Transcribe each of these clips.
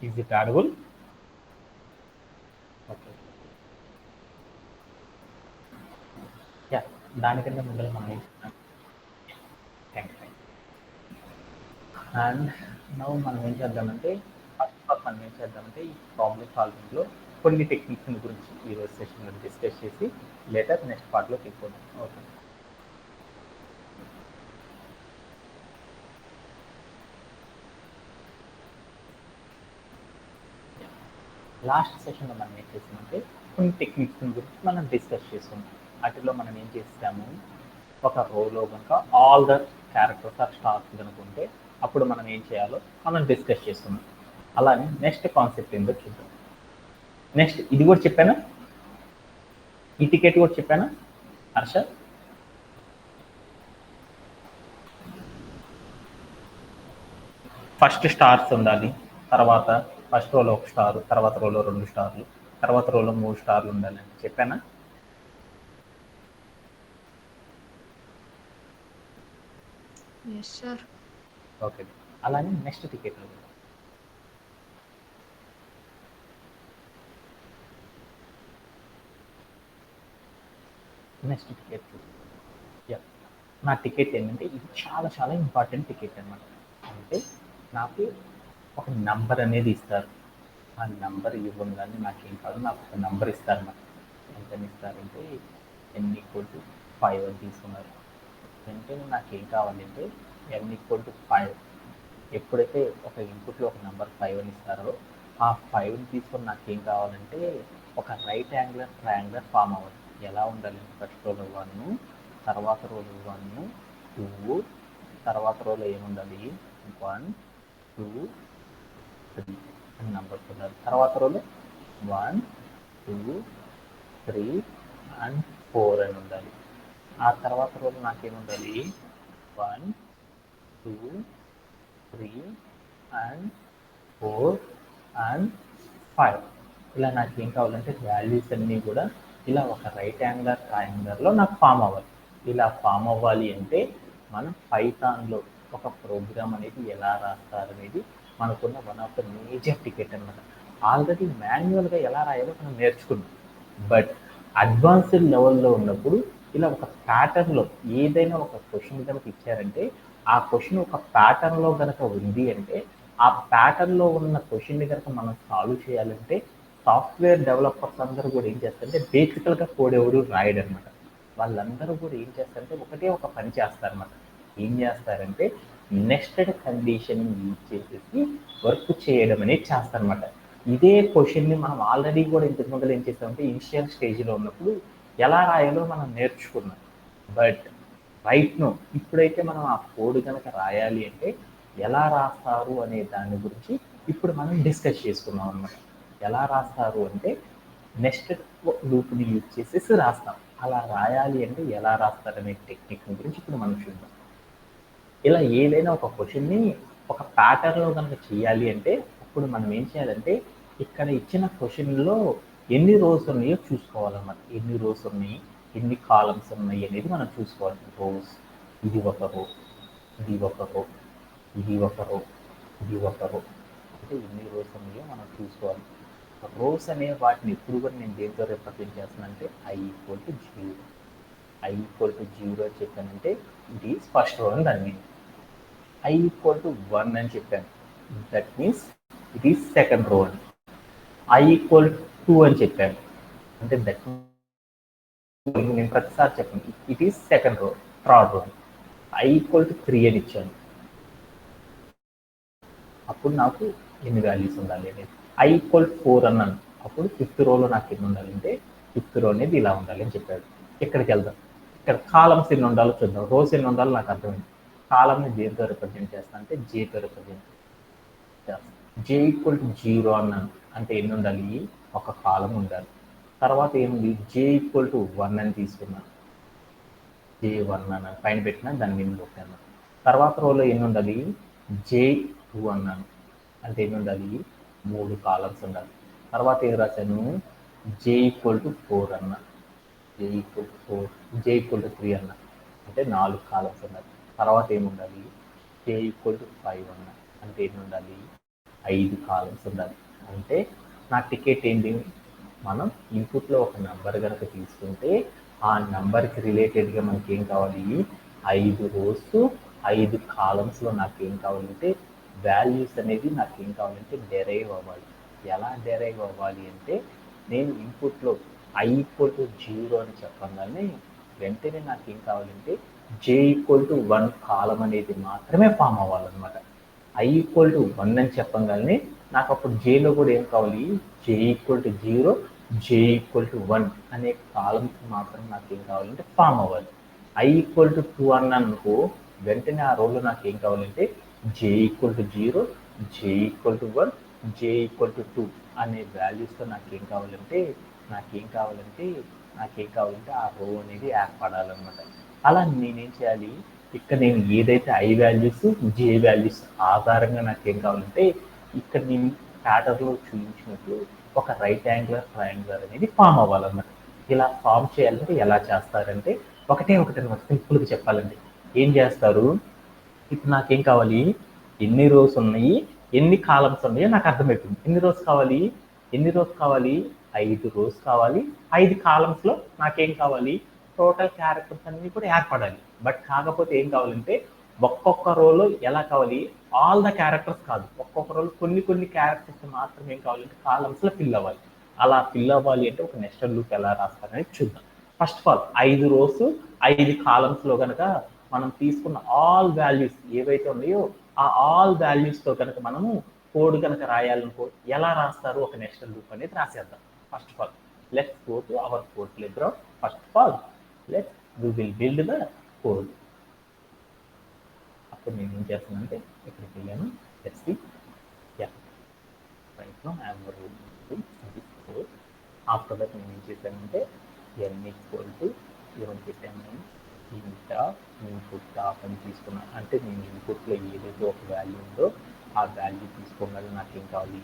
Is it audible? Okay. Yeah, దానికంటే ముందర మనం ఏం చేద్దాం? Thank you. అండ్ నౌ మనం ఏం చేద్దామంటే ఫస్ట్ ఆఫ్ మనం ఏం చేద్దామంటే ఈ ప్రాబ్లమ్ సాల్వింగ్లో కొన్ని టెక్నిక్స్ గురించి ఈరోజు సెషన్లో డిస్కస్ చేసి లేటర్ నెక్స్ట్ పార్ట్లోకి వెళ్ళిపోదాం. ఓకే. లాస్ట్ సెషన్లో మనం ఏం చేసామంటే కొన్ని టెక్నిక్స్ గురించి మనం డిస్కస్ చేసుకున్నాం. వాటిలో మనం ఏం చేస్తాము, ఒక రోలో కనుక all the characters are stars కనుకుంటే అప్పుడు మనం ఏం చేయాలో మనం డిస్కస్ చేసుకున్నాం. అలానే నెక్స్ట్ కాన్సెప్ట్ ఏంటో చూద్దాం. నెక్స్ట్ ఇది కూడా చెప్పానా, ఈ టికెట్ కూడా చెప్పానా హర్ష? ఫస్ట్ స్టార్స్ ఉండాలి, తర్వాత ఫస్ట్ రోలో ఒక స్టార్, తర్వాత రోలో 2 స్టార్లు, తర్వాత రోలో 3 స్టార్లు ఉండాలి అని చెప్పానా? ఓకే. అలానే నెక్స్ట్ టికెట్లో నెక్స్ట్ టికెట్ యా, నా టికెట్ ఏంటంటే ఇది చాలా చాలా ఇంపార్టెంట్ టికెట్ అనమాట. అంటే నాకు ఒక నంబర్ అనేది ఇస్తారు. ఆ నంబర్ ఇవ్వగానే నాకేం కాదు, నాకు ఒక నంబర్ ఇస్తారన్నమాట. ఎంతని ఇస్తారంటే n=5 అని తీసుకున్నారు. వెంటనే నాకేం కావాలంటే n=5. ఎప్పుడైతే ఒక ఇన్పుట్లో ఒక నెంబర్ 5 అని ఇస్తారో ఆ 5ని తీసుకొని నాకేం కావాలంటే ఒక రైట్ యాంగులర్ ట్రయాంగులర్ ఫామ్ అవ్వాలి. ఎలా ఉండాలి? ఫస్ట్ రోలో 1, తర్వాత రోలో 1, 2, తర్వాత రోలో ఏముండాలి? 1, 2, 3 అని నెంబర్స్ ఉండాలి. తర్వాత రోలో 1, 2, 3 అండ్ 4 అని ఉండాలి. ఆ తర్వాత రోలో నాకేముండాలి? 1, 2, 3 అండ్ 4 అండ్ 5. ఇలా నాకు ఏం కావాలంటే వాల్యూస్ అన్నీ కూడా ఇలా ఒక రైట్ యాంగులర్ ట్రయాంగులర్లో నాకు ఫామ్ అవ్వాలి. ఇలా ఫామ్ అవ్వాలి అంటే మనం పైథాన్లో ఒక ప్రోగ్రామ్ అనేది ఎలా రాస్తారనేది మనకున్న one of the major ticket అనమాట. ఆల్రెడీ మాన్యువల్గా ఎలా రాయాలో మనం నేర్చుకున్నాం. బట్ అడ్వాన్స్డ్ లెవెల్లో ఉన్నప్పుడు ఇలా ఒక ప్యాటర్న్లో ఏదైనా ఒక క్వశ్చన్ కనుక ఇచ్చారంటే ఆ క్వశ్చన్ ఒక ప్యాటర్న్లో కనుక ఉంది అంటే ఆ ప్యాటర్న్లో ఉన్న క్వశ్చన్ని కనుక మనం సాల్వ్ చేయాలంటే సాఫ్ట్వేర్ డెవలపర్స్ అందరూ కూడా ఏం చేస్తారంటే బేసికల్గా కోడ్ ఎవరు రాయడు అనమాట. వాళ్ళందరూ కూడా ఏం చేస్తారంటే ఒకటే ఒక పని చేస్తారన్నమాట. ఏం చేస్తారంటే నెస్టెడ్ కండిషన్ యూజ్ చేసేసి వర్క్ చేయడం అనేది చేస్తారనమాట. ఇదే క్వశ్చన్ని మనం ఆల్రెడీ కూడా ఇంతకు ముందు ఏం చేస్తామంటే ఇనిషియల్ స్టేజ్లో ఉన్నప్పుడు ఎలా రాయాలో మనం నేర్చుకున్నాం. బట్ రైట్ నో ఇప్పుడైతే మనం ఆ కోడ్ కనుక రాయాలి అంటే ఎలా రాస్తారు అనే దాని గురించి ఇప్పుడు మనం డిస్కస్ చేసుకున్నాం అనమాట. ఎలా రాస్తారు అంటే నెస్టెడ్ లూప్ని యూజ్ చేసేసి రాస్తాం. అలా రాయాలి అంటే ఎలా రాస్తారనే టెక్నిక్ గురించి ఇప్పుడు మనం చూద్దాం. ఇలా ఏదైనా ఒక క్వశ్చన్ని ఒక ప్యాటర్న్లో కనుక చేయాలి అంటే అప్పుడు మనం ఏం చేయాలంటే ఇక్కడ ఇచ్చిన క్వశ్చన్లో ఎన్ని రోస్ ఉన్నాయో చూసుకోవాలన్నమాట. ఎన్ని రోస్ ఉన్నాయి, ఎన్ని కాలమ్స్ ఉన్నాయి అనేది మనం చూసుకోవాలి. రోస్, ఇది ఒక రో, ఇది ఒక రో, ఇది ఒక రో, ఇది ఒక రో, అంటే ఎన్ని రోస్ ఉన్నాయో మనం చూసుకోవాలి. రోస్ అనే వాటిని ఎప్పుడు కూడా నేను దేంతో రిప్రజెంట్ చేస్తానంటే i=0. i=0 అని చెప్పానంటే ఇట్ ఈస్ ఫస్ట్ రో అని దాని మీనింగ్. i=1 అని చెప్పాను, that means it is second row అని. i=2 అని చెప్పాను అంటే దట్ నేను ప్రతిసారి చెప్పాను it is second row, third row. i=3 అని ఇచ్చాను, అప్పుడు నాకు ఎన్ని వాల్యూస్ ఉండాలి అనేది. i=4 అన్నాను, అప్పుడు ఫిఫ్త్ రోలో నాకు ఎన్ని ఉండాలి అంటే ఫిఫ్త్ రో అనేది ఇలా ఉండాలి అని చెప్పాడు. ఇక్కడికి వెళ్దాం. ఇక్కడ కాలమ్స్ ఎన్ని ఉండాలో చూద్దాం. రోస్ ఎన్ని ఉండాలో నాకు అర్థమైంది. కాలమ్ని దేంతో రిప్రజెంట్ చేస్తాను అంటే జేతో రిప్రజెంట్ చేస్తాను. j=0 అన్నాను అంటే ఎన్ని ఉండాలి? ఒక కాలం ఉండాలి. తర్వాత ఏముంది? j=1 అని తీసుకున్నాను, j1 అన్నాను, పైన పెట్టినా దాని మీద పెట్టాను. తర్వాత రోలో ఎన్ని ఉండాలి? j2 అన్నాను అంటే ఎన్ని ఉండాలి? 3 కాలమ్స్ ఉండాలి. తర్వాత ఏం రాశాను? j=4 అన్నా, j=4, j=3 అన్నా అంటే 4 కాలమ్స్ ఉండాలి. తర్వాత ఏముండాలి? j=5 అన్నా అంటే ఎన్ని ఉండాలి? 5 కాలమ్స్ ఉండాలి. అంటే నా టికెట్ ఏంటి, మనం ఇన్పుట్లో ఒక నెంబర్ కనుక తీసుకుంటే ఆ నెంబర్కి రిలేటెడ్గా మనకి ఏం కావాలి, 5 రోస్ 5 కాలమ్స్లో నాకు ఏం కావాలంటే వాల్యూస్ అనేది నాకు ఏం కావాలంటే డెరైవ్ అవ్వాలి. ఎలా డెరైవ్ అవ్వాలి అంటే నేను ఇన్పుట్లో i=0 అని చెప్పగానే వెంటనే నాకు ఏం కావాలంటే j=1 కాలం అనేది మాత్రమే ఫామ్ అవ్వాలన్నమాట. i=1 అని చెప్పగానే నాకు అప్పుడు జేలో కూడా ఏం కావాలి, j=0 j=1 అనే కాలమ్స్ మాత్రం నాకు ఏం కావాలంటే ఫామ్ అవ్వాలి. i=2 అన్నానుకో వెంటనే ఆ రోలో నాకు ఏం కావాలంటే j=0 j=1 j=2 అనే వాల్యూస్తో నాకేం కావాలంటే ఆ రో అనేది ఏర్పడాలన్నమాట. అలా నేనేం చేయాలి, ఇక్కడ నేను ఏదైతే ఐ వాల్యూస్ జే వాల్యూస్ ఆధారంగా నాకేం కావాలంటే ఇక్కడ నేను ప్యాటర్న్లో చూపించినట్లు ఒక రైట్ యాంగులర్ ట్రయాంగులర్ అనేది ఫామ్ అవ్వాలన్నమాట. ఇలా ఫామ్ చేయాలంటే ఎలా చేస్తారంటే ఒకటే అనమాట, సింపుల్గా చెప్పాలంటే ఏం చేస్తారు, ఇప్పుడు నాకేం కావాలి, ఎన్ని రోస్ ఉన్నాయి ఎన్ని కాలమ్స్ ఉన్నాయో నాకు అర్థమవుతుంది. ఎన్ని రోస్ కావాలి 5 రోస్ కావాలి. 5 కాలమ్స్లో నాకేం కావాలి, టోటల్ క్యారెక్టర్స్ అన్ని కూడా ఏర్పడాలి. బట్ కాకపోతే ఏం కావాలంటే ఒక్కొక్క రోలో ఎలా కావాలి, ఆల్ ద క్యారెక్టర్స్ కాదు, ఒక్కొక్క రోలో కొన్ని క్యారెక్టర్స్ మాత్రమే ఏం కావాలంటే కాలమ్స్లో ఫిల్ అవ్వాలి. అలా ఫిల్ అవ్వాలి అంటే ఒక నెస్టెడ్ లూప్ ఎలా రాస్తారనేది చూద్దాం. ఫస్ట్ ఆఫ్ ఆల్ 5 రోస్ 5 కాలమ్స్లో కనుక మనం తీసుకున్న ఆల్ వాల్యూస్ ఏవైతే ఉన్నాయో ఆ ఆల్ వాల్యూస్తో కనుక మనము కోడ్ కనుక రాయాలనుకో ఎలా రాస్తారు, ఒక నెస్టెడ్ లూప్ అనేది రాసేద్దాం. First of all let's go to our code playground. First of all we will build the code. అప్పుడు నేను ఏం చేస్తానంటే ఇక్కడికి వెళ్ళాను, let's see right now I'm working this code. After that నేను ఏం చేశానంటే ఏమని పెట్టాను, ఇన్పుట్ ఆఫ్ అని తీసుకున్నాను. అంటే నేను ఇన్పుట్లో ఏదైతే ఒక వాల్యూ ఉందో ఆ వాల్యూ తీసుకోగానే నాకేం కావాలి,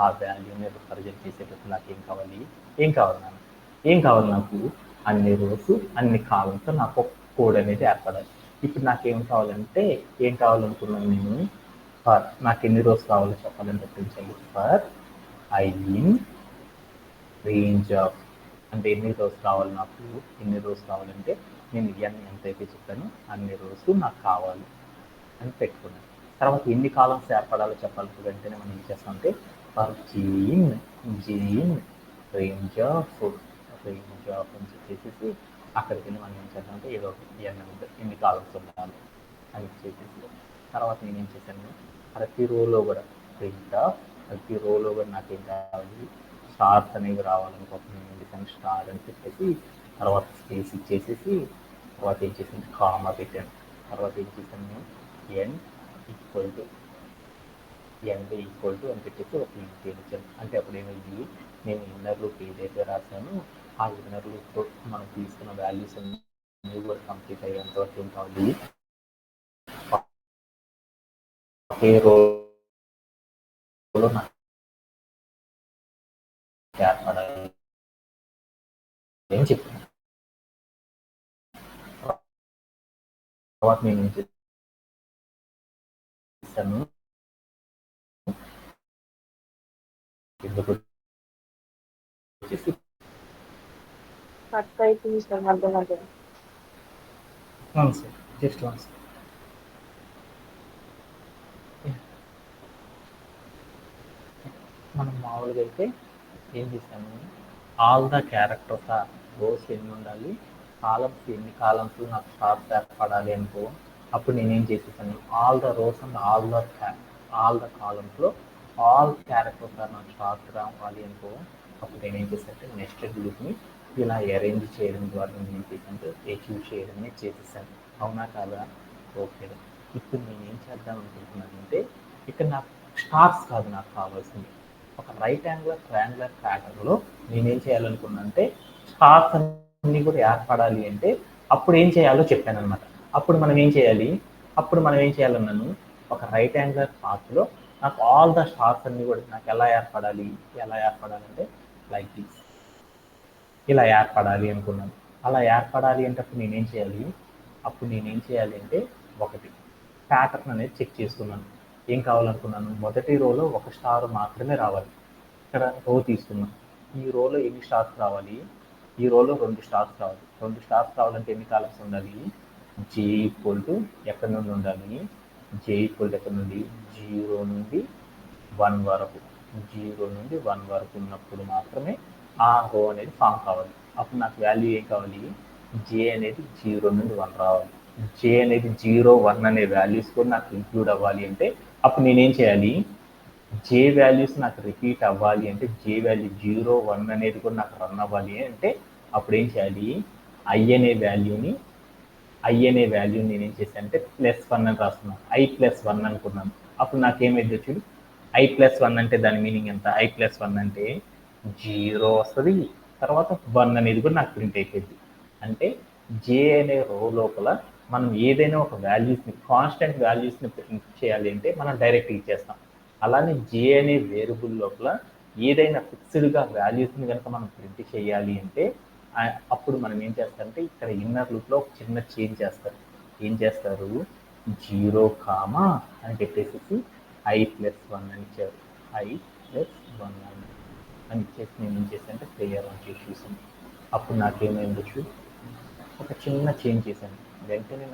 ఆ వాల్యూని రిప్రజెంట్ చేసేటప్పుడు నాకేం కావాలి నాకు అన్ని రోస్ అన్ని కాలంతో నాకు ఒక కోడ్ అనేది ఏర్పడాలి. ఇప్పుడు నాకేం కావాలంటే ఏం కావాలనుకున్నాను నేను, నాకు ఎన్ని రోస్ కావాలో చెప్పాలని చెప్పించాలి. For I in range of, అంటే ఎన్ని రోస్ కావాలంటే నేను ఎంతైతే చెప్పానో అన్ని రోస్ నాకు కావాలి అని పెట్టుకున్నాను. తర్వాత ఎన్ని కాలమ్స్ ఏర్పడాలో చెప్పాలి వెంటనే మనం ఏం చేస్తామంటే ఫర్ జీన్ రేంజ్ ఆఫ్ అని చెప్పేసి అక్కడికి వెళ్ళి మనం ఏం చేద్దామంటే ఏదో ఎన్ని కాలమ్స్ ఉండాలి అని చెప్పేసి తర్వాత నేనేం చేశాను, ప్రతి రోలో కూడా నాకేం కావాలి, స్టార్స్ అనేవి రావాలనుకుంటున్నాను. స్టార్ అని చెప్పేసి తర్వాత స్పేస్ ఇచ్చేసేసి తర్వాత ఏం చేసాను, కామా పెట్టాను. తర్వాత ఏం చేశాను, ఎన్ ఈక్వల్ టు అని పెట్టేసి ఒక లింక్ ఇచ్చాను. అంటే అప్పుడు ఏమైంది, నేను ఇన్నర్ లూప్ ఏదైతే రాశానో ఆ ఇన్నర్ లూప్తో మనం తీసుకున్న వాల్యూస్ అన్నీ కూడా కంప్లీట్ అయ్యేంత వరకు ఏం కావాలి, ఒకే రోలో నాకు ఏర్పడాలి అని చెప్పాను. తర్వాత నేను ఏం చేశాను, జస్ట్ వన్స్ మనం మామూలుగా అయితే ఏం చేశాము, all the characters are rows ఎన్ని ఉండాలి, ఎన్ని కాలమ్స్ నాకు స్టార్స్ ఏర్పడాలి అనుకో, అప్పుడు నేనేం చేసేసాను, all the rows and all the కాలమ్స్లో ఆల్ క్యారెక్టర్స్ ఆర్ నాకు స్టార్స్ రావాలి అనుకో, అప్పుడు నేనేం చేశానంటే నెస్టెడ్ లూప్ని ఇలా అరేంజ్ చేయడం ద్వారా నేను ఏం చేశానంటే అచీవ్ చేయడం చేసేసాను. అవునా కాదా? ఓకే. ఇప్పుడు నేను ఏం చేద్దాం అనుకుంటున్నానంటే ఇక్కడ నాకు స్టార్స్ కాదు నాకు కావాల్సింది, ఒక రైట్ యాంగులర్ ట్రయాంగులర్ ప్యాటర్న్లో నేనేం చేయాలనుకున్నానంటే స్టార్స్ అన్నీ కూడా ఏర్పడాలి అంటే అప్పుడు ఏం చేయాలో చెప్పాను అనమాట. అప్పుడు మనం ఏం చేయాలన్నాను, ఒక రైట్ యాంగులర్ పాత్లో నాకు ఆల్ ద స్టార్స్ అన్నీ కూడా నాకు ఎలా ఏర్పడాలంటే లైక్ దిస్, ఇలా ఏర్పడాలి అనుకున్నాను. అలా ఏర్పడాలి అంటే అప్పుడు నేనేం చేయాలి అంటే ఒకటి ప్యాటర్న్ అనేది చెక్ చేసుకున్నాను. ఏం కావాలనుకున్నాను, మొదటి రోలో ఒక స్టార్ మాత్రమే రావాలి. ఇక్కడ రో తీసుకున్నాం. ఈ రోలో ఎన్ని స్టార్స్ రావాలి, ఈ రోలో 2 స్టార్స్ రావాలి. 2 స్టార్స్ రావాలంటే ఎన్ని కాలమ్స్ ఉండాలి, జే ఈక్వల్ టు ఎక్కడి నుండి ఉండాలి, జే ఈక్వల్ టు ఎక్కడి నుండి 0 నుండి 1 వరకు, 0 నుండి 1 వరకు ఉన్నప్పుడు మాత్రమే ఆ రో అనేది ఫామ్ కావాలి. అప్పుడు నాకు వాల్యూ ఏం కావాలి, జే అనేది 0 నుండి 1 రావాలి. జే అనేది 0, 1 అనే వాల్యూస్ కూడా నాకు ఇంక్లూడ్ అవ్వాలి అంటే అప్పుడు నేనేం చేయాలి, జే వాల్యూస్ నాకు రిపీట్ అవ్వాలి అంటే, జే వాల్యూ 0, 1 అనేది కూడా నాకు రన్ అవ్వాలి అంటే అప్పుడు ఏం చేయాలి, ఐ అనే వాల్యూని నేనేం చేశాను అంటే +1 అని రాస్తున్నాను. I+1 అనుకున్నాను. అప్పుడు నాకేమైందో చూడు, I+1 అంటే దాని మీనింగ్ ఎంత, I+1 అంటే 0 వస్తుంది, తర్వాత 1 అనేది కూడా నాకు ప్రింట్ అయిపోయింది. అంటే జే అనే రో లోపల మనం ఏదైనా ఒక వాల్యూస్ని, కాన్స్టెంట్ వాల్యూస్ని ప్రింట్ చేయాలి అంటే మనం డైరెక్ట్ ఇచ్చేస్తాం. అలానే జే అనే వేరియబుల్ లోపల ఏదైనా ఫిక్స్డ్గా వాల్యూస్ని కనుక మనం ప్రింట్ చేయాలి అంటే అప్పుడు మనం ఏం చేస్తారంటే ఇక్కడ ఇన్నర్ లూప్లో ఒక చిన్న చేంజ్ చేస్తారు. ఏం చేస్తారు, 0, అని పెట్టేసి I+1 అని ఇచ్చారు. I+1 అని ఇచ్చేసి నేను ఏం చేశానంటే ప్లేయర్ అని చేసి చూసాను. అప్పుడు నాకేమైంది చూ, ఒక చిన్న చేంజ్ చేశాను. వెంటనే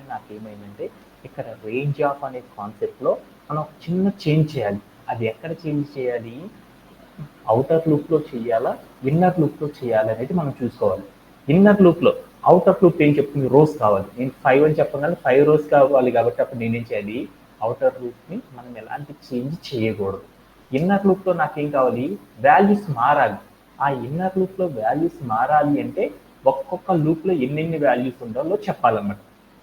నాకేమైందంటే ఇక్కడ రేంజ్ ఆఫ్ అనే కాన్సెప్ట్లో మనం ఒక చిన్న చేంజ్ చేయాలి. అది ఎక్కడ చేంజ్ చేయాలి, అవుటర్ లూప్లో చేయాలా, ఇన్నర్ లూప్లో చేయాలి అనేది మనం చూసుకోవాలి. ఇన్నర్ లూప్లో, అవుటర్ లూప్ ఏం చెప్తుంది, రోస్ కావాలి. నేను 5 అని చెప్పగానే 5 రోస్ కావాలి కాబట్టి అప్పుడు నేనేం చేయాలి, అవుటర్ లూప్ని మనం ఎలాంటి చేంజ్ చేయకూడదు. ఇన్నర్ లూప్లో నాకేం కావాలి, వాల్యూస్ మారాలి. ఆ ఇన్నర్ లూప్లో వాల్యూస్ మారాలి అంటే ఒక్కొక్క లూప్లో ఎన్నెన్ని వాల్యూస్ ఉండాలో చెప్పాలన్నమాట.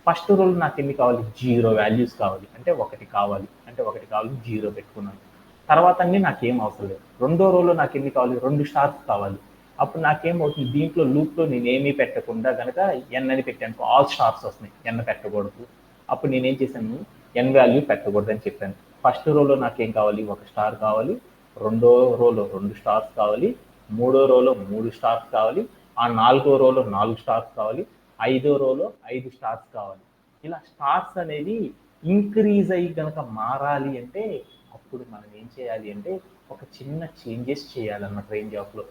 ఫస్ట్ రోల్ నాకు ఎన్ని కావాలి, 0 వాల్యూస్ కావాలి అంటే 1 కావాలి, 0 పెట్టుకున్నాను. తర్వాత అన్ని నాకేం అవసరం లేదు. రెండో రోలో నాకు ఎన్ని కావాలి, 2 స్టార్స్ కావాలి. అప్పుడు నాకేమవుతుంది, దీంట్లో లూప్లో నేనేమీ పెట్టకుండా కనుక ఎన్ అని పెట్టాను, ఆల్ స్టార్స్ వస్తున్నాయి, ఎన్ పెట్టకూడదు. అప్పుడు నేనేం చేశాను, ఎన్ వాల్యూ పెట్టకూడదు అని చెప్పాను. ఫస్ట్ రోలో నాకేం కావాలి, 1 స్టార్ కావాలి. రెండో రోలో 2 స్టార్స్ కావాలి. మూడో రోలో 3 స్టార్స్ కావాలి. ఆ నాలుగో రోలో 4 స్టార్స్ కావాలి. ఐదో రోలో 5 స్టార్స్ కావాలి. ఇలా స్టార్స్ అనేది ఇంక్రీజ్ అయ్యి కనుక మారాలి అంటే అప్పుడు మనం ఏం చేయాలి అంటే ఒక చిన్న చేంజెస్ చేయాలన్నమాట రేంజ్ ఆఫ్లో.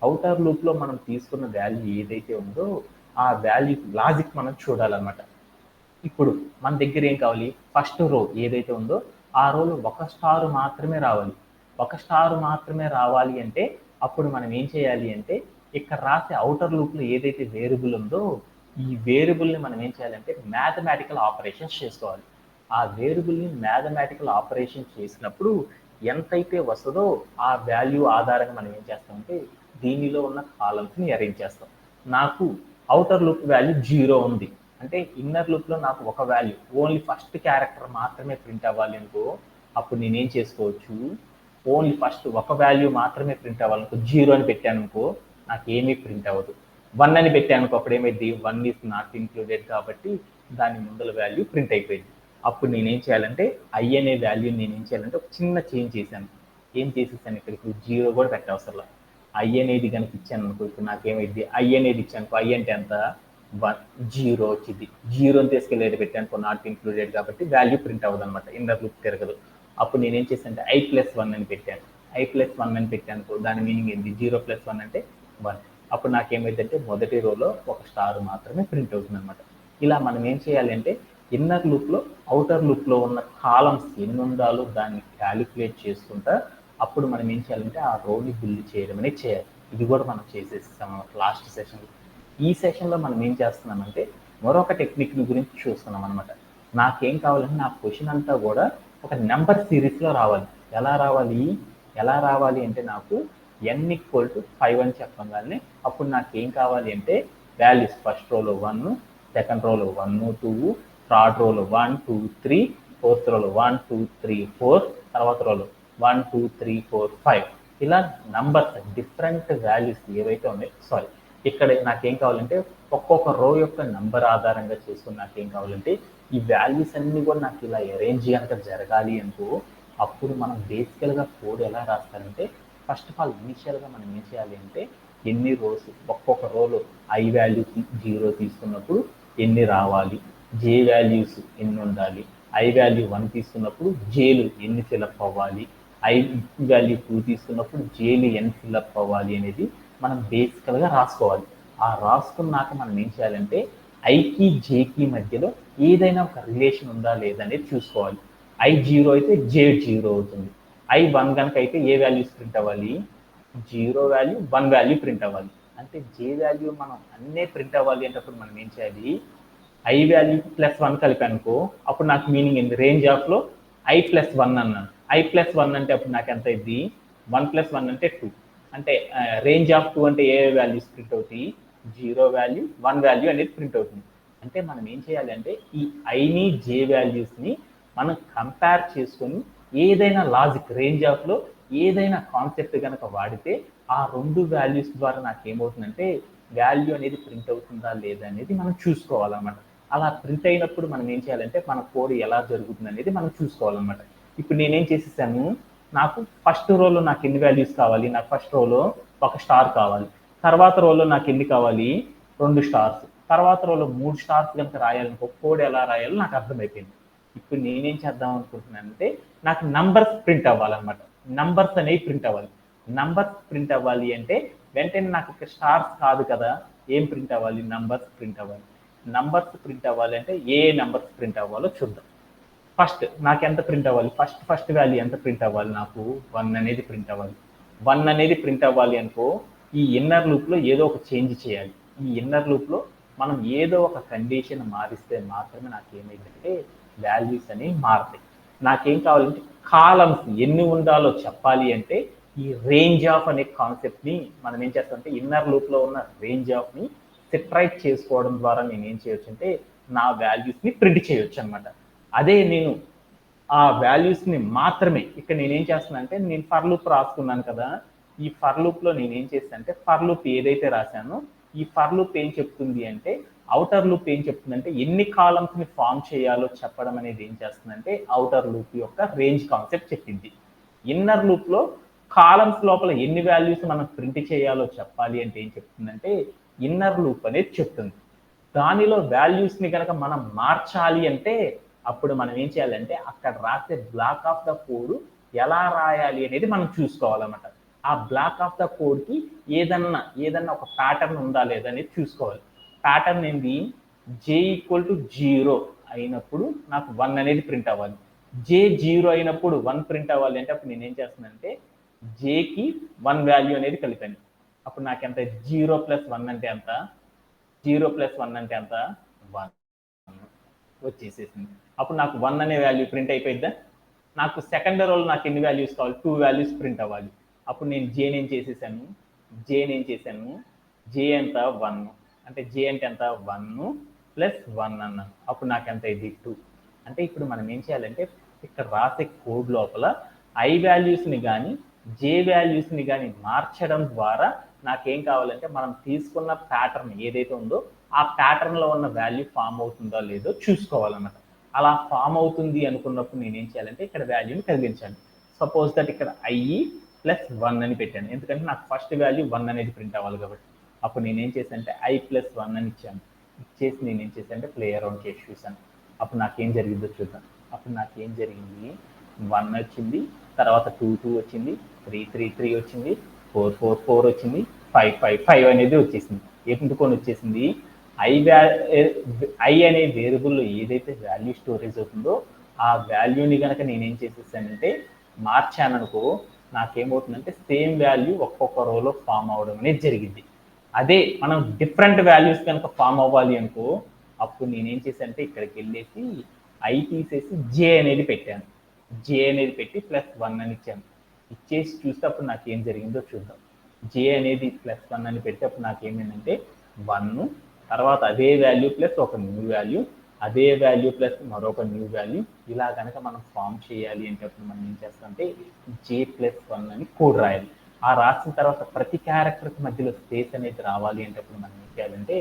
అవుటర్ లూప్లో మనం తీసుకున్న వాల్యూ ఏదైతే ఉందో ఆ వాల్యూ లాజిక్ మనం చూడాలన్నమాట. ఇప్పుడు మన దగ్గర ఏం కావాలి, ఫస్ట్ రో ఏదైతే ఉందో ఆ రోలో 1 స్టార్ మాత్రమే రావాలి. 1 స్టార్ మాత్రమే రావాలి అంటే అప్పుడు మనం ఏం చేయాలి అంటే ఇక్కడ రాసే అవుటర్ లూప్లో ఏదైతే వేరియబుల్ ఉందో ఈ వేరియబుల్ని మనం ఏం చేయాలంటే మ్యాథమెటికల్ ఆపరేషన్స్ చేసుకోవాలి. ఆ వేరియబుల్ని మ్యాథమెటికల్ ఆపరేషన్ చేసినప్పుడు ఎంతైతే వస్తుందో ఆ వాల్యూ ఆధారంగా మనం ఏం చేస్తామంటే దీనిలో ఉన్న కాలమ్స్ని అరేంజ్ చేస్తాం. నాకు అవుటర్ లూప్ వాల్యూ 0 ఉంది అంటే ఇన్నర్ లూప్లో నాకు ఒక వాల్యూ ఓన్లీ ఫస్ట్ క్యారెక్టర్ మాత్రమే ప్రింట్ అవ్వాలి అనుకో అప్పుడు నేనేం చేసుకోవచ్చు, ఓన్లీ ఫస్ట్ ఒక వాల్యూ మాత్రమే ప్రింట్ అవ్వాలనుకో 0 అని పెట్టాను అనుకో నాకు ఏమీ ప్రింట్ అవ్వదు. 1 అని పెట్టాను అనుకో అప్పుడు ఏమైంది, 1 ఈస్ నాట్ ఇంక్లూడెడ్ కాబట్టి దాని ముందల వాల్యూ ప్రింట్ అయిపోయింది. అప్పుడు నేనేం చేయాలంటే ఐ అనే వాల్యూ నేనేం చేయాలంటే ఒక చిన్న చేంజ్ చేశాను. ఏం చేసేసాను, ఇక్కడికి 0 కూడా పెట్టవసరం. ఐ అనేది కనుక ఇచ్చాను అనుకో ఇప్పుడు నాకేమైంది, ఐ అనేది ఇచ్చాను, ఐ అంటే ఎంత 0 వచ్చింది. 0 తీసుకెళ్ళి పెట్టాను నాట్ ఇంక్లూడెడ్ కాబట్టి వాల్యూ ప్రింట్ అవ్వదు అనమాట, ఇన్నర్ లూప్ తిరగదు. అప్పుడు నేనేం చేశాను అంటే I+1 అని పెట్టాను. I+1 అని పెట్టాను దాని మీనింగ్ ఏంటి, 0+1 అంటే 1. అప్పుడు నాకేమైందంటే మొదటి రోలో 1 స్టార్ మాత్రమే ప్రింట్ అవుతుంది అనమాట. ఇలా మనం ఏం చేయాలి అంటే ఇన్నర్ లూప్లో అవుటర్ లూప్లో ఉన్న కాలమ్స్ ఎన్ని ఉండాలో దాన్ని క్యాలిక్యులేట్ చేసుకుంటా అప్పుడు మనం ఏం చేయాలంటే ఆ రోని బిల్డ్ చేయడం అనేది చేయాలి. ఇది కూడా మనం చేసేస్తాం లాస్ట్ సెషన్లో. ఈ సెషన్లో మనం ఏం చేస్తున్నామంటే మరొక టెక్నిక్ గురించి చూస్తున్నాం అనమాట. నాకేం కావాలంటే నా క్వశ్చన్ అంతా కూడా ఒక నెంబర్ సిరీస్లో రావాలి. ఎలా రావాలి అంటే నాకు n=5 అని చెప్పగానే అప్పుడు నాకేం కావాలి అంటే వాల్యూస్ ఫస్ట్ రోలో 1, సెకండ్ రోలో 1, 2, థర్డ్ రోలో 1, 2, 3, ఫోర్త్ రోలో 1, 2, 3, 4, తర్వాత రోలో 1, 2, 3, 4, 5 ఇలా నంబర్స్ డిఫరెంట్ వాల్యూస్ ఏవైతే ఉన్నాయో ఇక్కడ నాకేం కావాలంటే ఒక్కొక్క రో యొక్క నంబర్ ఆధారంగా చేసుకుని నాకేం కావాలంటే ఈ వాల్యూస్ అన్ని కూడా నాకు ఇలా అరేంజ్ కనుక జరగాలి అనుకో అప్పుడు మనం బేసికల్గా కోడ్ ఎలా రాస్తారంటే ఫస్ట్ ఆఫ్ ఆల్ ఇనిషియల్గా మనం ఏం చేయాలి అంటే ఎన్ని రోస్, ఒక్కొక్క రోలో ఐ వాల్యూ 0 తీసుకున్నప్పుడు ఎన్ని రావాలి, జే వాల్యూస్ ఎన్ని ఉండాలి, ఐ వాల్యూ 1 తీసుకున్నప్పుడు జేలు ఎన్ని ఫిలప్ అవ్వాలి, ఐ వాల్యూ 2 తీసుకున్నప్పుడు జేలు ఎన్ని ఫిలప్ అవ్వాలి అనేది మనం బేసికల్గా రాసుకోవాలి. ఆ రాసుకున్నాక మనం ఏం చేయాలంటే ఐకి జేకి మధ్యలో ఏదైనా ఒక రిలేషన్ ఉందా లేదా అనేది చూసుకోవాలి. ఐ 0 అయితే జే 0 అవుతుంది. ఐ 1 కనుక అయితే ఏ వాల్యూస్ ప్రింట్ అవ్వాలి, 0 వాల్యూ 1 వాల్యూ ప్రింట్ అవ్వాలి. అంటే జే వాల్యూ మనం అన్నీ ప్రింట్ అవ్వాలి అంటప్పుడు మనం ఏం చేయాలి, ఐ వాల్యూ +1 కలిపానుకో అప్పుడు నాకు మీనింగ్ ఏంది, రేంజ్ ఆఫ్లో ఐ +1 అన్నాను. ఐ +1 అంటే అప్పుడు నాకు ఎంత అయింది, 1 + 1 అంటే 2. అంటే రేంజ్ ఆఫ్ 2 అంటే ఏ వాల్యూస్ ప్రింట్ అవుతాయి, 0 వాల్యూ 1 వాల్యూ అనేది ప్రింట్ అవుతుంది. అంటే మనం ఏం చేయాలి అంటే ఈ ఐని జే వాల్యూస్ని మనం కంపేర్ చేసుకొని ఏదైనా లాజిక్ రేంజ్ ఆఫ్లో ఏదైనా కాన్సెప్ట్ కనుక వాడితే ఆ 2 వాల్యూస్ ద్వారా నాకు ఏమవుతుందంటే వాల్యూ అనేది ప్రింట్ అవుతుందా లేదా అనేది మనం చూసుకోవాలన్నమాట. అలా ప్రింట్ అయినప్పుడు మనం ఏం చేయాలంటే మన కోడ్ ఎలా జరుగుతుంది అనేది మనం చూసుకోవాలన్నమాట. ఇప్పుడు నేనేం చేసేసాను, నాకు ఫస్ట్ రోలో నాకు ఎన్ని వాల్యూస్ కావాలి, నాకు ఫస్ట్ రోలో ఒక స్టార్ కావాలి, తర్వాత రోలో నాకు ఎన్ని కావాలి, 2 స్టార్స్, తర్వాత రోలో 3 స్టార్స్ కనుక రాయాలనుకో కోడ్ ఎలా రాయాలో నాకు అర్థమైపోయింది. ఇప్పుడు నేనేం చేద్దాం అనుకుంటున్నానంటే నాకు నంబర్స్ ప్రింట్ అవ్వాలన్నమాట. నంబర్స్ అనేవి ప్రింట్ అవ్వాలి. నంబర్స్ ప్రింట్ అవ్వాలి అంటే వెంటనే నాకు ఇక్కడ స్టార్స్ కాదు కదా, ఏం ప్రింట్ అవ్వాలి, నంబర్స్ ప్రింట్ అవ్వాలి. నంబర్స్ ప్రింట్ అవ్వాలి అంటే ఏ నంబర్స్ ప్రింట్ అవ్వాలో చూద్దాం. ఫస్ట్ నాకు ఎంత ప్రింట్ అవ్వాలి, ఫస్ట్ వాల్యూ ఎంత ప్రింట్ అవ్వాలి, నాకు 1 అనేది ప్రింట్ అవ్వాలి. 1 అనేది ప్రింట్ అవ్వాలి అనుకో ఈ ఇన్నర్ లూప్లో ఏదో ఒక చేంజ్ చేయాలి. ఈ ఇన్నర్ లూప్లో మనం ఏదో ఒక కండిషన్ మారిస్తే మాత్రమే నాకు ఏమైందంటే వాల్యూస్ అనేవి మారుతాయి. నాకేం కావాలంటే కాలమ్స్ ఎన్ని ఉండాలో చెప్పాలి అంటే ఈ రేంజ్ ఆఫ్ అనే కాన్సెప్ట్ని మనం ఏం చేస్తామంటే ఇన్నర్ లూప్లో ఉన్న రేంజ్ ఆఫ్ని సెటరైట్ చేసుకోవడం ద్వారా నేను ఏం చేయొచ్చు అంటే నా వాల్యూస్ని ప్రింట్ చేయొచ్చు అనమాట. అదే నేను ఆ వాల్యూస్ని మాత్రమే ఇక్కడ నేనేం చేస్తున్నా అంటే నేను ఫర్ లూప్ రాసుకున్నాను కదా, ఈ ఫర్ లూప్లో నేనేం చేస్తాను అంటే ఫర్ లూప్ ఏదైతే రాశానో ఈ ఫర్ లూప్ ఏం చెప్తుంది అంటే అవుటర్ లూప్ ఏం చెప్తుందంటే ఎన్ని కాలమ్స్ని ఫామ్ చేయాలో చెప్పడం అనేది ఏం చేస్తుందంటే అవుటర్ లూప్ యొక్క రేంజ్ కాన్సెప్ట్ చెప్పింది. ఇన్నర్ లూప్లో కాలమ్స్ లోపల ఎన్ని వాల్యూస్ మనం ప్రింట్ చేయాలో చెప్పాలి అంటే ఏం చెప్తుందంటే ఇన్నర్ లూప్ అనేది చెప్తుంది. దానిలో వాల్యూస్ని కనుక మనం మార్చాలి అంటే అప్పుడు మనం ఏం చేయాలంటే అక్కడ రాసే బ్లాక్ ఆఫ్ ద కోడ్ ఎలా రాయాలి అనేది మనం చూసుకోవాలన్నమాట. ఆ బ్లాక్ ఆఫ్ ద కోడ్కి ఏదన్నా ఒక ప్యాటర్న్ ఉందా లేదా అనేది చూసుకోవాలి. ప్యాటర్న్ ఏంది, జే ఈక్వల్ టు 0 అయినప్పుడు నాకు 1 అనేది ప్రింట్ అవ్వాలి. జే 0 అయినప్పుడు 1 ప్రింట్ అవ్వాలి అంటే అప్పుడు నేను ఏం చేస్తున్నానంటే జేకి 1 వాల్యూ అనేది కలిపాను. అప్పుడు నాకు ఎంత 0 + 1 అంటే ఎంత, 0 + 1 అంటే ఎంత, 1 వచ్చేసేసింది. అప్పుడు నాకు 1 అనే వాల్యూ ప్రింట్ అయిపోయిద్దా. నాకు సెకండ్ రోలో నాకు ఎన్ని వాల్యూస్ కావాలి, 2 వాల్యూస్ ప్రింట్ అవ్వాలి. అప్పుడు నేను జేని ఏం చేశాను, జే ఎంత 1 అంటే జే అంటే ఎంత 1 + 1 అన్నాను. అప్పుడు నాకు ఎంత ఇది 2. అంటే ఇప్పుడు మనం ఏం చేయాలంటే ఇక్కడ రాసే కోడ్ లోపల ఐ వాల్యూస్ని కానీ జే వాల్యూస్ని కానీ మార్చడం ద్వారా నాకేం కావాలంటే మనం తీసుకున్న ప్యాటర్న్ ఏదైతే ఉందో ఆ ప్యాటర్న్లో ఉన్న వాల్యూ ఫామ్ అవుతుందో లేదో చూసుకోవాలన్నమాట. అలా ఫామ్ అవుతుంది అనుకున్నప్పుడు నేనేం చేయాలంటే ఇక్కడ వాల్యూని కదిలించాలి. సపోజ్ దట్ ఇక్కడ ఐ +1 అని పెట్టాను, ఎందుకంటే నాకు ఫస్ట్ వాల్యూ 1 అనేది ప్రింట్ అవ్వాలి కాబట్టి. అప్పుడు నేనేం చేశానంటే ఐ +1 అని ఇచ్చాను. ఇచ్చేసి నేనేం చేశానంటే ప్లే అరౌండ్ చేసి చూసాను. అప్పుడు నాకేం జరిగిందో చూద్దాం. అప్పుడు నాకేం జరిగింది, 1 వచ్చింది, తర్వాత 2 వచ్చింది, 3 వచ్చింది, 4 వచ్చింది, 5 అనేది వచ్చేసింది. ఎందుకొని వచ్చేసింది, ఐ అనే వేరియబుల్లో ఏదైతే వాల్యూ స్టోరేజ్ అవుతుందో ఆ వాల్యూని కనుక నేనేం చేసేసానంటే మార్చాననుకో నాకేమవుతుందంటే సేమ్ వాల్యూ ఒక్కొక్క రోలో ఫామ్ అవడం అనేది జరిగింది. అదే మనం డిఫరెంట్ వాల్యూస్ కనుక ఫామ్ అవ్వాలి అనుకో అప్పుడు నేనేం చేశానంటే ఇక్కడికి వెళ్ళేసి ఐ తీసేసి జే అనేది పెట్టాను. జే అనేది పెట్టి +1 అని ఇచ్చాను. ఇచ్చేసి చూస్తే అప్పుడు నాకు ఏం జరిగిందో చూద్దాం. జే అనేది +1 అని పెట్టి అప్పుడు నాకేమైందంటే 1, తర్వాత అదే వాల్యూ ప్లస్ ఒక న్యూ వాల్యూ, అదే వాల్యూ ప్లస్ మరొక న్యూ వాల్యూ, ఇలా కనుక మనం ఫామ్ చేయాలి అంటే అప్పుడు మనం ఏం చేస్తామంటే J+1 అని కోడ్ రాయాలి. ఆ రాసిన తర్వాత ప్రతి క్యారెక్టర్కి మధ్యలో స్పేస్ అనేది రావాలి అంటే అప్పుడు మనం ఏం చేయాలంటే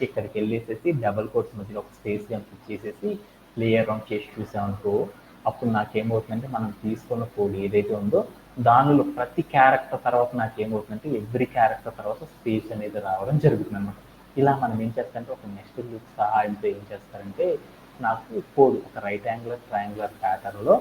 ఇక్కడికి వెళ్ళేసేసి డబుల్ కోట్స్ మధ్యలో ఒక స్పేస్ కనుక ఇచ్చేసేసి ప్లే అరౌండ్ చేసి చూసామనుకో అప్పుడు నాకేమవుతుందంటే మనం తీసుకున్న కోడ్ ఏదైతే ఉందో దానిలో ప్రతి క్యారెక్టర్ తర్వాత నాకేమవుతుందంటే ఎవ్రీ క్యారెక్టర్ తర్వాత స్పేస్ అనేది రావడం జరుగుతుంది అనమాట. ఇలా మనం ఏం చేస్తారంటే ఒక నెక్స్ట్ లూప్ సహాయంతో ఏం చేస్తారంటే నాకు కోడ్ ఒక రైట్ యాంగులర్ ట్రయాంగులర్ ప్యాటర్న్లో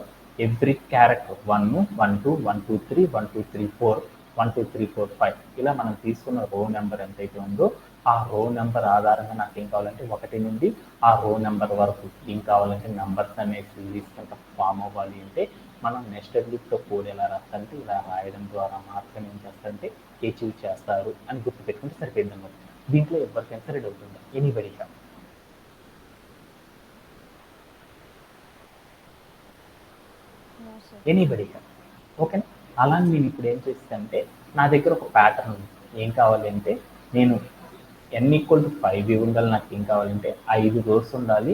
ఎవ్రీ క్యారెక్టర్ 1 1 2 1 2 3 1 2 3 4 1 2 3 4 5 ఇలా మనం తీసుకున్న రో నెంబర్ ఎంతైతే ఉందో ఆ రో నెంబర్ ఆధారంగా నాకు ఏం కావాలంటే 1 నుండి ఆ రో నెంబర్ వరకు ఏం కావాలంటే నెంబర్స్ అనే సిరీస్ కనుక ఫామ్ అవ్వాలి అంటే మనం నెస్టెడ్ లూప్తో కోడ్ ఎలా రాస్తారంటే ఇలా రాయడం ద్వారా మాత్రమే ఏం చేస్తారంటే అచీవ్ చేస్తారు అని గుర్తుపెట్టుకుంటే సరిపోయింది అన్నమాట. దీంట్లో ఎవరికైనా సరే డౌట్ ఉందా? Anybody have? Anybody have? ఓకేనా? అలా నేను ఇప్పుడు ఏం చేస్తానంటే నా దగ్గర ఒక ప్యాటర్న్ ఉంది. ఏం కావాలి అంటే నేను n=5 ఉండాలి. నాకు ఏం కావాలంటే 5 రోస్ ఉండాలి,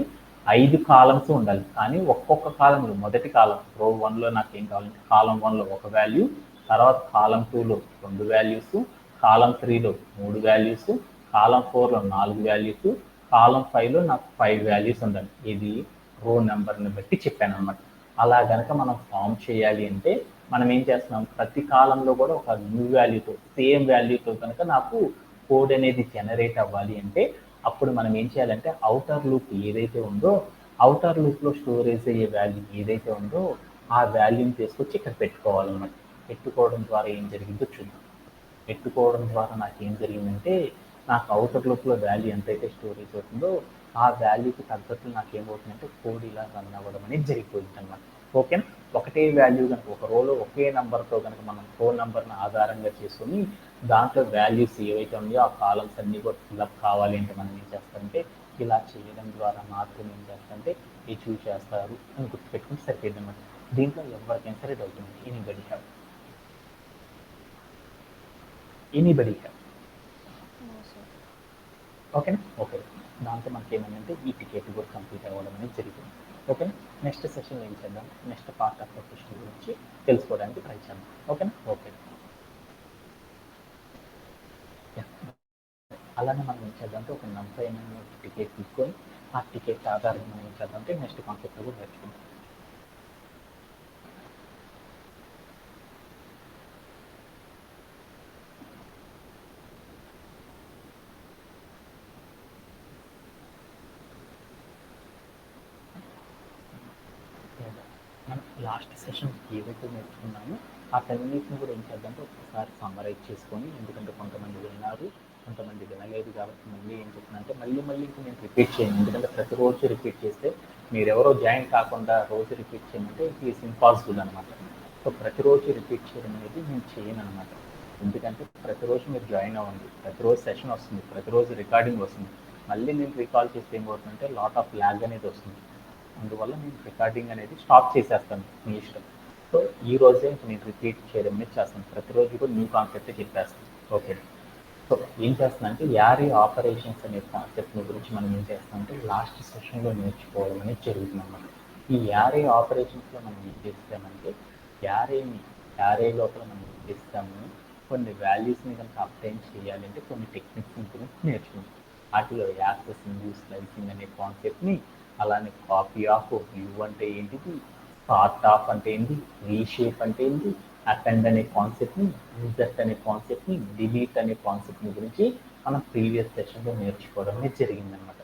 5 కాలమ్స్ ఉండాలి. కానీ ఒక్కొక్క కాలంలో మొదటి కాలం రో 1లో నాకు ఏం కావాలంటే కాలం 1లో ఒక వాల్యూ, తర్వాత కాలం 2లో 2 వాల్యూస్, కాలం 3లో 3 వాల్యూస్, కాలం 4లో 4 వాల్యూస్, కాలం 5లో నాకు 5 వాల్యూస్ ఉండాలి. ఇది రో నెంబర్ని బట్టి చెప్పాను అనమాట. అలా కనుక మనం ఫామ్ చేయాలి అంటే మనం ఏం చేస్తున్నాం, ప్రతి కాలంలో కూడా ఒక న్యూ వాల్యూతో సేమ్ వాల్యూతో కనుక నాకు కోడ్ అనేది జనరేట్ అవ్వాలి అంటే అప్పుడు మనం ఏం చేయాలంటే అవుటర్ లూప్ ఏదైతే ఉందో అవుటర్ లూప్లో స్టోరేజ్ అయ్యే వాల్యూ ఏదైతే ఉందో ఆ వాల్యూని తీసుకొచ్చి ఇక్కడ పెట్టుకోవాలన్నమాట. పెట్టుకోవడం ద్వారా ఏం జరిగిందో చూద్దాం. పెట్టుకోవడం ద్వారా నాకు ఏం జరిగిందంటే నాకు అవుటర్ లూప్లో వాల్యూ ఎంతైతే స్టోరేజ్ అవుతుందో ఆ వాల్యూకి తగ్గట్టు నాకు ఏమవుతుందంటే కోడ్ ఇలా రన్ అవ్వడం అనేది జరిగిపోతుంది అనమాట. ఓకేనా? ఒకటే వాల్యూ కనుక ఒక రోలో ఒకే నెంబర్తో కనుక మనం రోల్ నెంబర్ని ఆధారంగా చేసుకొని దాంట్లో వాల్యూస్ ఏవైతే ఉన్నాయో ఆ కాలమ్స్ అన్నీ కూడా ఫిల్అప్ కావాలి అంటే మనం ఏం చేస్తామంటే ఇలా చేయడం ద్వారా మాత్రమే ఏం చేస్తారంటే అచీవ్ చేస్తారు అని గుర్తుపెట్టుకుంటే సరిపోయింది అనమాట. దీంట్లో ఎవరికైనా సరే డౌట్ ఉంది? Anybody have? Anybody have? ఓకేనా? ఓకే. దాంతో మనకి ఏమైందంటే ఈ టికెట్ కూడా కంప్లీట్ అవ్వడం అనేది జరిగింది. ఓకేనా? నెక్స్ట్ సెషన్లో ఏం చేద్దాం, next part of the question గురించి తెలుసుకోవడానికి ట్రై చేద్దాం. ఓకేనా? ఓకే. అలానే మనం ఏం చేద్దామంటే ఒక నంబర్ అయిన టికెట్ తీసుకొని ఆ టికెట్ ఆధారంగా మనం ఏం చేద్దామంటే నెక్స్ట్ కాన్సెప్ట్ కూడా నేర్చుకుందాం. మనం లాస్ట్ సెషన్ ఏవైతే నేర్చుకున్నామో వాటన్నిటిని కూడా ఏం చేద్దామంటే ఒకసారి సమ్మరైజ్ చేసుకొని, ఎందుకంటే కొంతమంది విన్నారు, కొంతమంది వినలేదు కాబట్టి మళ్ళీ ఏం చెప్తున్నానంటే మళ్ళీ ఇంకా నేను రిపీట్ చేయను. ఎందుకంటే ప్రతిరోజు రిపీట్ చేస్తే మీరెవరో జాయిన్ కాకుండా రోజు రిపీట్ చేయమంటే ఇట్ ఈస్ ఇంపాసిబుల్ అనమాట. సో ప్రతిరోజు రిపీట్ చేయడం అనేది నేను చేయను అనమాట. ఎందుకంటే ప్రతిరోజు మీరు జాయిన్ అవ్వండి, ప్రతిరోజు సెషన్ వస్తుంది, ప్రతిరోజు రికార్డింగ్ వస్తుంది. మళ్ళీ నేను రికాల్ చేస్తే ఏమవుతుందంటే లాట్ ఆఫ్ ల్యాగ్ అనేది వస్తుంది. అందువల్ల నేను రికార్డింగ్ అనేది స్టాప్ చేసేస్తాను, మీ ఇష్టం. సో ఈ రోజే నేను రిపీట్ చేయడం అనేది చేస్తాను. ప్రతిరోజు కూడా న్యూ కాన్సెప్టే చెప్పేస్తాను. ఓకే. సో ఏం చేస్తున్నానంటే యారీ ఆపరేషన్స్ అనే కాన్సెప్ట్ గురించి మనం ఏం చేస్తామంటే లాస్ట్ సెషన్లో నేర్చుకోవడం అనేది జరుగుతుంది అన్నమాట. ఈ యారీ ఆపరేషన్స్లో మనం ఏం చేస్తామంటే యారే లోపల మనం ఏం చేస్తాము, కొన్ని వాల్యూస్ని కనుక అప్టైన్ చేయాలంటే కొన్ని టెక్నిక్స్ గురించి నేర్చుకుంటాం. వాటిలో యాక్సెసింగ్, స్లైసింగ్ అనే కాన్సెప్ట్ని, అలానే కాపీ ఆఫ్, వ్యూ అంటే ఏంటిది, సార్ట్ ఆఫ్ అంటే ఏంటి, రీషేప్ అంటే ఏంటి, అపెండ్ అనే కాన్సెప్ట్ని, ఇన్సర్ట్ అనే కాన్సెప్ట్ని, డిలీట్ అనే కాన్సెప్ట్ని గురించి మనం ప్రీవియస్ సెషన్లో నేర్చుకోవడం జరిగిందనమాట.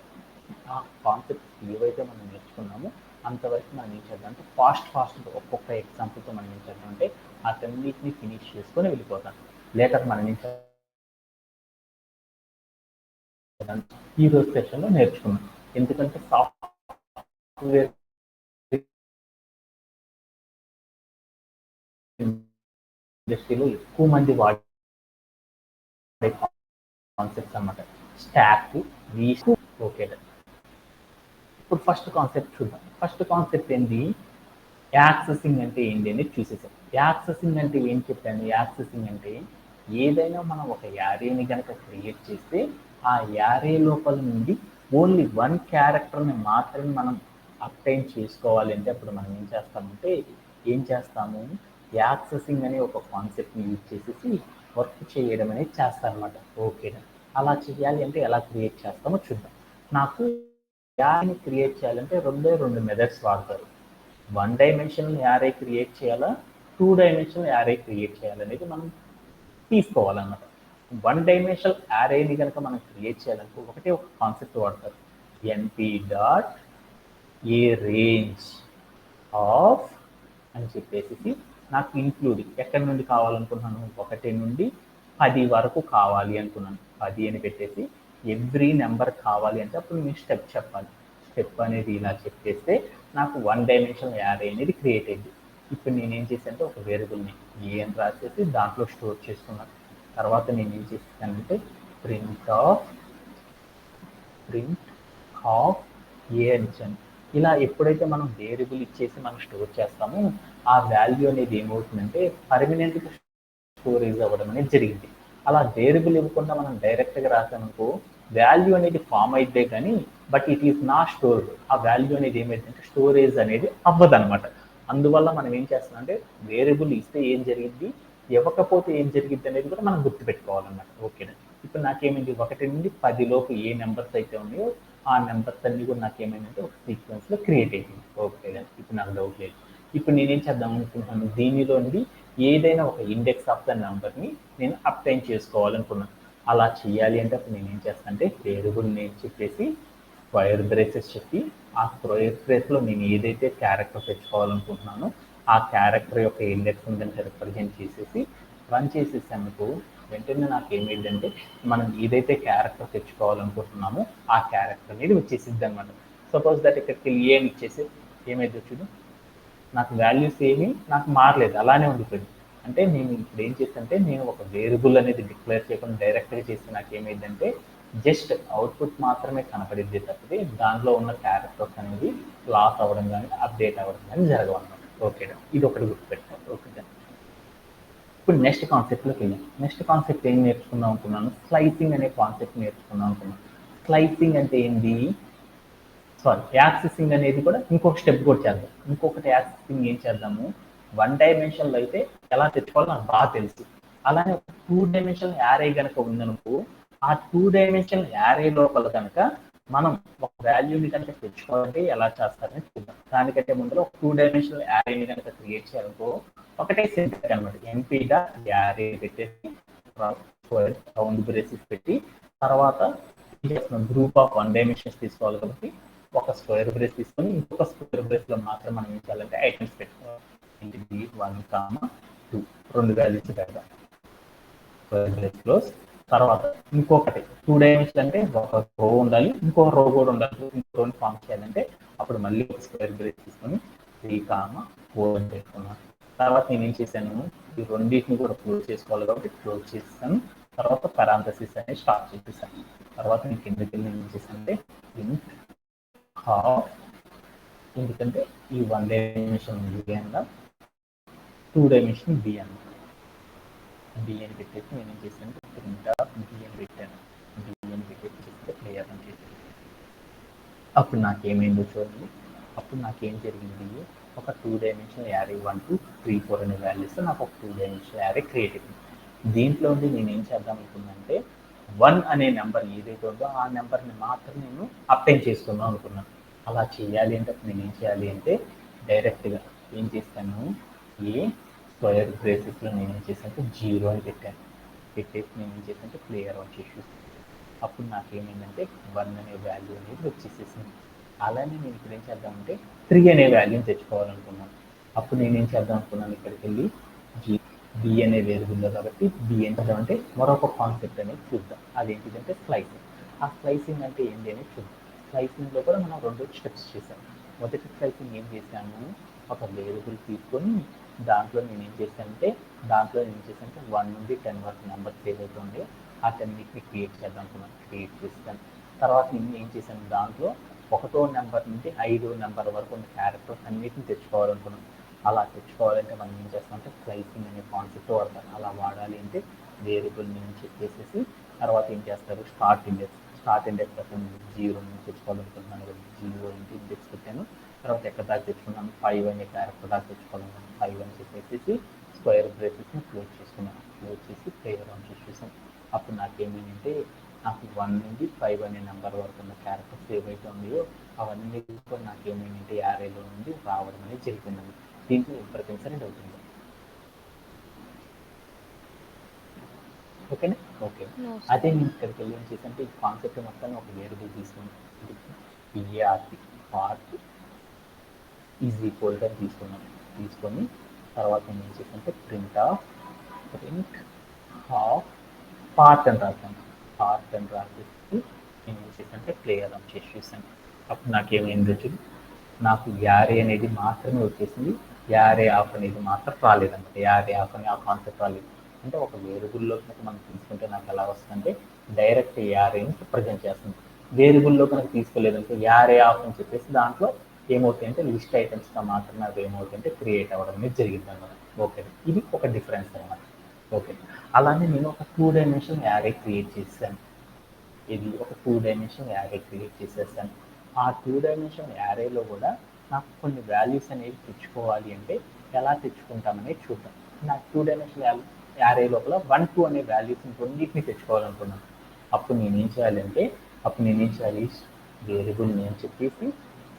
ఆ కాన్సెప్ట్స్ ఏవైతే మనం నేర్చుకున్నామో అంతవరకు మనం ఏం చేద్దాం అంటే ఫాస్ట్గా ఒక్కొక్క ఎగ్జాంపుల్తో మనం ఏం చేద్దాం అంటే అటన్నిటిని ఫినిష్ చేసుకొని వెళ్ళిపోతాం. లేటర్ మనం ఏం చేద్దాం ఈ రోజు సెషన్లో నేర్చుకున్నాం. ఎందుకంటే సాఫ్ట్వేర్ ఇండస్ట్రీలో ఎక్కువ మంది వాడే కాన్సెప్ట్స్ అన్నమాట స్టాక్, రీస్ట్, ఓకే. ఇప్పుడు ఫస్ట్ కాన్సెప్ట్ చూద్దాం. ఫస్ట్ కాన్సెప్ట్ ఏంటి, యాక్సెసింగ్ అంటే ఏంటి అనేది చూసేసాం. యాక్సెసింగ్ అంటే ఏం చెప్పాను, యాక్సెసింగ్ అంటే ఏదైనా మనం ఒక యారేని కనుక క్రియేట్ చేస్తే ఆ యారే లోపల నుండి ఓన్లీ వన్ క్యారెక్టర్ని మాత్రమే మనం అప్టైన్ చేసుకోవాలి అంటే అప్పుడు మనం ఏం చేస్తాము, యాక్సెసింగ్ అనే ఒక కాన్సెప్ట్ని యూజ్ చేసేసి వర్క్ చేయడం అనేది చేస్తారనమాట. ఓకే. అలా చేయాలి అంటే ఎలా క్రియేట్ చేస్తామో చూద్దాం. నాకు యారేని క్రియేట్ చేయాలంటే రెండు మెథడ్స్ వాడతారు. 1 డైమెన్షనల్ యారే క్రియేట్ చేయాలా, 2 డైమెన్షనల్ యారే క్రియేట్ చేయాలనేది మనం తీసుకోవాలన్నమాట. 1 డైమెన్షనల్ యారేని కనుక మనం క్రియేట్ చేయాలంటే ఒకటే ఒక కాన్సెప్ట్ వాడతారు, np dot A range of అని చెప్పేసి నాకు ఇంక్లూడింగ్ ఎక్కడి నుండి కావాలనుకుంటున్నాను, 1 నుండి 10 వరకు కావాలి అనుకున్నాను. 10 అని పెట్టేసి ఎవ్రీ నెంబర్ కావాలి అంటే అప్పుడు నేను స్టెప్ చెప్పాలి. స్టెప్ అనేది ఇలా చెప్పేస్తే నాకు 1 డైమెన్షనల్ యారే అనేది క్రియేట్ అయింది. ఇప్పుడు నేనేం చేశానంటే ఒక వేరియబుల్ని ఏ అని రాసేసి దాంట్లో స్టోర్ చేసుకున్నాను. తర్వాత నేను ఏం చేస్తానంటే ప్రింట్ ఆఫ్ ఏ అని ఇచ్చాను. ఇలా ఎప్పుడైతే మనం వేరియబుల్ ఇచ్చేసి మనం స్టోర్ చేస్తామో ఆ వాల్యూ అనేది ఏమవుతుందంటే పర్మనెంట్గా స్టోరేజ్ అవ్వడం అనేది జరిగింది. అలా వేరియబుల్ ఇవ్వకుండా మనం డైరెక్ట్గా రాసామనుకో వాల్యూ అనేది ఫామ్ అయితే కానీ but it is not stored. ఆ వాల్యూ అనేది ఏమైందంటే స్టోరేజ్ అనేది అవ్వదన్నమాట. అందువల్ల మనం ఏం చేస్తాం అంటే వేరియబుల్ ఇస్తే ఏం జరిగింది, ఇవ్వకపోతే ఏం జరిగింది అనేది కూడా మనం గుర్తుపెట్టుకోవాలన్నమాట. ఓకేనా. ఇప్పుడు నాకేమైంది 1 నుండి 10 లోపు ఏ నెంబర్స్ అయితే ఉన్నాయో ఆ నెంబర్స్ అన్ని కూడా నాకేమైందంటే ఒక సీక్వెన్స్లో క్రియేట్ అయింది. ఓకే, ఇప్పుడు నాకు డౌట్ లేదు. ఇప్పుడు నేనేం చేద్దాం అనుకుంటున్నాను, దీనిలో నుండి ఏదైనా ఒక ఇండెక్స్ ఆఫ్ ద నెంబర్ని నేను అప్టైన్ చేసుకోవాలనుకున్నాను. అలా చేయాలి అంటే అప్పుడు నేను ఏం చేస్తాను అంటే వేరియబుల్ నేమ్ చెప్పేసి స్క్వేర్ బ్రేసెస్ చెప్పి ఆ స్క్వేర్ బ్రేస్లో నేను ఏదైతే క్యారెక్టర్ తెచ్చుకోవాలనుకుంటున్నానో ఆ క్యారెక్టర్ యొక్క ఇండెక్స్ దాన్ని రిప్రజెంట్ చేసేసి రన్ చేసేసానుకో వెంటనే నాకు ఏమైందంటే మనం ఏదైతే క్యారెక్టర్ తెచ్చుకోవాలనుకుంటున్నామో ఆ క్యారెక్టర్ అనేది వచ్చేసిద్ది అనమాట. సపోజ్ దట్ ఇక్కడికి ఏ అని ఇచ్చేసి ఏమైంది చూడు, నాకు వాల్యూస్ ఏమి నాకు మారలేదు, అలానే ఉండిపోయింది. అంటే నేను ఇప్పుడు ఏం చేస్తానంటే నేను ఒక వేరియబుల్ అనేది డిక్లేర్ చేయకుండా డైరెక్ట్గా చేస్తే నాకు ఏమైందంటే జస్ట్ అవుట్పుట్ మాత్రమే కనపడిద్ది తప్పితే దాంట్లో ఉన్న క్యారెక్టర్స్ అనేది లాస్ అవ్వడం కానీ అప్డేట్ అవ్వడం కానీ జరగవన్నమాట. ఓకేనా, ఇది ఒకటి గుర్తుపెట్టుకోవాలి. ఓకేనా. ఇప్పుడు నెక్స్ట్ కాన్సెప్ట్లోకి వెళ్ళాం. నెక్స్ట్ కాన్సెప్ట్ ఏం నేర్చుకుందాం అనుకున్నాను, స్లైసింగ్ అనే కాన్సెప్ట్ నేర్చుకుందాం అనుకున్నాను. స్లైసింగ్ అంటే ఏంటి, యాక్సెసింగ్ అనేది కూడా ఇంకొక స్టెప్ కూడా చేద్దాం. ఇంకొకటి యాక్సెసింగ్ ఏం చేద్దాము, 1 డైమెన్షన్లో అయితే ఎలా తెచ్చుకోవాలో నాకు బాగా తెలుసు. అలానే 2 డైమెన్షనల్ యారే కనుక ఉందనుకో ఆ 2 డైమెన్షనల్ యారే లోపల కనుక మనం ఒక వాల్యూని కనుక తెచ్చుకోవాలంటే ఎలా చేస్తారని చూద్దాం. దానికంటే ముందర ఒక 2 డైమెన్షనల్ యారేని కనుక క్రియేట్ చేయాలనుకో ఒకటే సింటాక్స్ అనమాట. ఎంపీగా యారే పెట్టేసి రౌండ్ బ్రేసెస్ పెట్టి తర్వాత గ్రూప్ ఆఫ్ 1 డైమెన్షన్స్ తీసుకోవాలి కాబట్టి ఒక స్క్వేర్ బ్రేస్ తీసుకొని ఇంకొక స్క్వేర్ బ్రేస్ లో మాత్రం మనం ఏం చేయాలంటే ఐటమ్స్ పెట్టుకోవాలి. ఏంటిది 1, 2 2 వాల్యూస్ పెడదాం స్క్వేర్ బ్రేస్ క్లోజ్. తర్వాత ఇంకొకటి 2 డైమెన్షన్ అంటే ఒక రో ఉండాలి, ఇంకో రో కూడా ఉండాలి. ఇంకో ఫామ్ చేయాలంటే అప్పుడు మళ్ళీ ఒక స్క్వేర్ బ్రేస్ తీసుకొని 3, 4 అని పెట్టుకున్నాను. తర్వాత నేను ఏం చేశాను, ఈ రెండింటిని కూడా క్లోజ్ చేసుకోవాలి కాబట్టి క్లోజ్ చేస్తాను. తర్వాత పారాంథసిస్ అనేది స్టార్ట్ చేసేసాను. తర్వాత నేను కిందకి వెళ్ళి ఏం చేశాను అంటే ఇంట్ హాఫ్, ఎందుకంటే ఈ 1 డైమెన్షన్ బి అన్న 2 డైమెన్షన్ బి అన్న బి అని పెట్టేసి నేను ఏం చేశాను ప్రింట్ ఆఫ్ బి అని పెట్టాను. బి అని పెట్టేసి చేస్తే క్లియర్ అని చేశాను. అప్పుడు నాకేమైందో చూడండి, అప్పుడు నాకేం జరిగింది, ఒక 2 డైమెన్షనల్ యారే 1, 2, 3, 4 అనే వాల్యూస్ నాకు ఒక 2 డైమెన్షనల్ యారే క్రియేట్ అయింది. దీంట్లో ఉండి నేను ఏం చేద్దాం అనుకున్నానంటే 1 అనే నెంబర్ ఏదైతే ఉందో ఆ నెంబర్ని మాత్రం నేను అప్టైన్ చేసుకుందాం అనుకున్నాను. అలా చేయాలి అంటే నేను ఏం చేయాలి అంటే డైరెక్ట్గా ఏం చేస్తాను, ఏ స్క్వేర్ బ్రేసెస్లో నేను ఏం చేశానంటే 0 అని పెట్టాను. పెట్టేసి నేను ఏం చేశానంటే క్లియర్ ఆన్ చేసి అప్పుడు నాకేమైందంటే 1 అనే వాల్యూ అనేది వచ్చేసేసింది. అలానే నేను ఇప్పుడు ఏం చేద్దామంటే 3 అనే వాల్యూని తెచ్చుకోవాలనుకున్నాను. అప్పుడు నేనేం చేద్దాం అనుకున్నాను, ఇక్కడికి వెళ్ళి బి అనే వేరియబుల్లో కాబట్టి బి ఏం చేద్దామంటే మరొక కాన్సెప్ట్ అనేది చూద్దాం. అదేంటిదంటే స్లైసింగ్. ఆ స్లైసింగ్ అంటే ఏంటి అనేది చూద్దాం. స్లైసింగ్లో కూడా మనం 2 స్టెప్స్ చేసాం. మొదటి స్లైసింగ్ ఏం చేశాము, ఒక వేరియబుల్ తీసుకొని దాంట్లో నేను ఏం చేశానంటే 1 నుండి 10 వరకు నెంబర్స్ ఏదైతే ఉండే ఆ 10ని క్రియేట్ చేద్దాం అనుకున్నాను. క్రియేట్ చేస్తాను. తర్వాత నేను ఏం చేశాను, దాంట్లో 1వ నెంబర్ నుండి 5వ నెంబర్ వరకు ఉన్న క్యారెక్టర్స్ అన్నిటిని తెచ్చుకోవాలనుకున్నాను. అలా తెచ్చుకోవాలంటే మనం ఏం చేస్తామంటే స్లైసింగ్ అనే కాన్సెప్ట్ వాడతారు. అలా వాడాలి అంటే వేరియబుల్ నేమ్ చెప్పేసేసి తర్వాత ఏం చేస్తారు, స్టార్ట్ ఇండెక్స్ అసలు 0 నుంచి తెచ్చుకోవాలనుకుంటున్నాను, 0 ఇంటి ఇండెక్స్ పెట్టాను. తర్వాత ఎక్కడ దాకా తెచ్చుకున్నాను, 5 అనే క్యారెక్టర్ దాకా తెచ్చుకోవాలనుకున్నాను. 5 అని చెప్పేసి స్క్వేర్ బ్రేసెస్ని క్లోజ్ చేసుకున్నాను. క్లోజ్ చేసి ప్లేయర్ ఆన్ చేసేసాను. అప్పుడు నాకేమైందంటే నాకు 1 నుండి 5 అనే నెంబర్ వరకు ఉన్న క్యారెక్టర్స్ ఏవైతే ఉన్నాయో అవన్నీ కూడా నాకేమైందంటే యారేలో నుండి రావడం అనేది జరిగిందండి. దీంట్లో ఎవరికైనా సరే డౌట్ ఉంది. ఓకేనా. ఓకే. No, అదే sir. నేను ఇక్కడికి వెళ్ళి ఏం చేశానంటే ఈ కాన్సెప్ట్ మొత్తాన్ని ఒక వేరియబుల్ తీసుకుని PRT part is equal to తీసుకున్నాను. తీసుకొని తర్వాత నేను ఏం చేశానంటే ప్రింట్ ఆఫ్ పార్ట్ అని రాశాను. పార్ట్ అని రాసేసి నేను ఏం చేశానంటే ప్లేయర్ ఆన్ చేసి చూసాను. అప్పుడు నాకేమైంది వచ్చింది, నాకు యారే అనేది మాత్రమే వచ్చేసింది. యారే ఆఫ్ అనేది మాత్రం రాలేదన్నమాట. యారే ఆఫ్ అని ఆ కాన్సెప్ట్ రాలేదు. అంటే ఒక వేరియబుల్లో కనుక మనం తీసుకుంటే నాకు ఎలా వస్తుందంటే డైరెక్ట్ యారేని ప్రజెంట్ చేస్తుంది. వేరియబుల్లో కనుక తీసుకోలేదంటే యారే ఆఫ్ అని చెప్పేసి దాంట్లో ఏమవుతాయంటే లిస్ట్ ఐటమ్స్గా మాత్రమే అవి ఏమవుతాయంటే క్రియేట్ అవ్వడం అనేది జరిగింది అనమాట. ఓకే, ఇది ఒక డిఫరెన్స్ అనమాట. ఓకే, అలానే నేను ఒక 2 డైమెన్షన్ యారే క్రియేట్ చేశాను. ఇది ఒక 2 డైమెన్షన్ యారే క్రియేట్ చేసేసాను. ఆ 2 డైమెన్షన్ యారేలో కూడా నాకు కొన్ని వాల్యూస్ అనేవి తెచ్చుకోవాలి అంటే ఎలా తెచ్చుకుంటామనేది చూద్దాం. నాకు 2 డైమెన్షన్ యారే లోపల 1, 2 అనే వాల్యూస్ కొన్నిటిని తెచ్చుకోవాలనుకున్నాను. అప్పుడు నేనేం చేయాలంటే వేరియబుల్ నేమ్ చెప్పేసి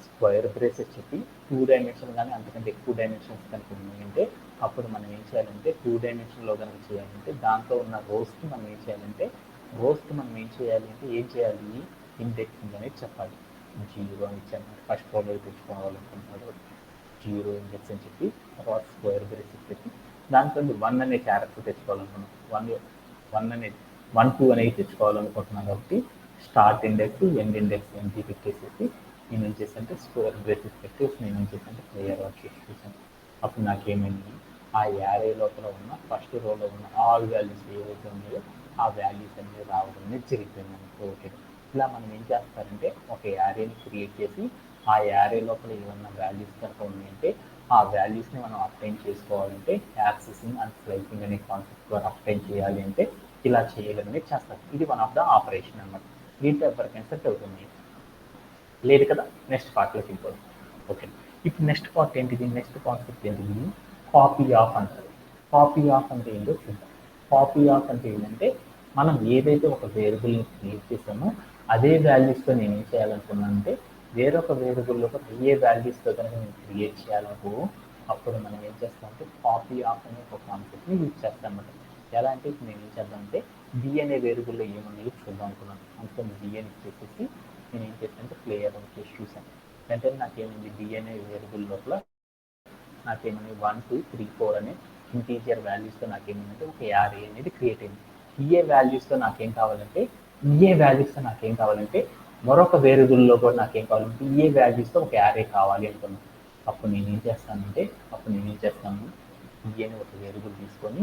స్క్వేర్ బ్రేసెస్ చెప్పి 2 డైమెన్షన్ కానీ అంతకంటే ఎక్కువ డైమెన్షన్స్ కనుక ఉన్నాయంటే అప్పుడు మనం ఏం చేయాలంటే 2 డైమెన్షన్లో కనుక చేయాలంటే దాంట్లో ఉన్న రోస్కి మనం ఏం చేయాలి అంటే ఇండెక్సింగ్ అనేది చెప్పాలి. 0 అని ఇచ్చాను. ఫస్ట్ రోలో తెచ్చుకోవాలనుకుంటున్నాడు 0 ఇండెక్స్ అని చెప్పి తర్వాత స్క్వేర్ బ్రేసెస్ పెట్టి దాంట్లో 1 అనే క్యారెక్టర్ తెచ్చుకోవాలనుకున్నాం. 1 అనేది 1, 2 అనేది తెచ్చుకోవాలనుకుంటున్నాం కాబట్టి start index end index empty పెట్టేసేసి నేను ఏం చేశానంటే స్క్వేర్ బ్రేసెస్ పెట్టేసి నేను ఏం చేశానంటే ప్లేయర్ వర్క్ చేసి చూసాను. అప్పుడు నాకేమైంది, ఆ యారే లోపల ఉన్న ఫస్ట్ రోలో ఉన్న ఆల్ వాల్యూస్ ఏవైతే ఉన్నాయో ఆ వాల్యూస్ అనేవి రావడం అనేది జరిగిపోయింది మనకు. ఓకే, ఇలా మనం ఏం చేస్తారంటే ఒక యారేని క్రియేట్ చేసి ఆ యారే లోపల ఏమన్నా వాల్యూస్ కనుక ఉన్నాయంటే ఆ వాల్యూస్ని మనం అప్టైన్ చేసుకోవాలంటే యాక్సెసింగ్ అండ్ స్లైసింగ్ అనే కాన్సెప్ట్ ద్వారా అప్టైన్ చేయాలి అంటే ఇలా చేయాలని చేస్తారు. ఇది వన్ ఆఫ్ ద ఆపరేషన్ అనమాట. దీంట్లో ఎవరికైనా సెట్ అవుతుంది లేదు కదా. నెక్స్ట్ పార్ట్లోకి వెళ్ళిపోతుంది. ఓకే, ఇప్పుడు నెక్స్ట్ పార్ట్ ఏంటిది, నెక్స్ట్ కాన్సెప్ట్ ఏంటిది, కాపీ ఆఫ్ అంటారు. కాపీ ఆఫ్ అంటే ఏంటో చూద్దాం. కాపీ ఆఫ్ అంటే ఏంటంటే మనం ఏదైతే ఒక వేరియబుల్ని క్రియేట్ చేసామో అదే వాల్యూస్తో నేను ఏం చేయాలనుకున్నానంటే వేరొక వేరియబుల్లో ఏ వాల్యూస్తో కనుక నేను క్రియేట్ చేయాలనుకో అప్పుడు మనం ఏం చేస్తామంటే కాపీ ఆఫ్ అనే ఒక కాన్సెప్ట్ని యూజ్ చేస్తాం అన్నమాట. ఎలా అంటే ఇప్పుడు నేను ఏం చేద్దామంటే బి అనే వేరియబుల్లో ఏమున్నాయో చూద్దాం అనుకున్నాను. అందుకని బి అని ఇచ్చేసి నేను ఏం చేశానంటే ప్లేయర్ అని చేసి చూసాను. వెంటనే నాకేమైంది, బి అనే వేరియబుల్ లోపల నాకేమైంది 1, 2, 3, 4 అనే ఇంటీజియర్ వాల్యూస్తో నాకేమైందంటే ఒక యారే అనేది క్రియేట్ అయింది. ఈఏ వాల్యూస్తో నాకేం కావాలంటే మరొక వేరియబుల్లో కూడా నాకేం కావాలంటే ఈఏ వాల్యూస్తో ఒక యారే కావాలి అనుకున్నాను. అప్పుడు నేనేం చేస్తాను ఈ అని ఒక వేరియబుల్ తీసుకొని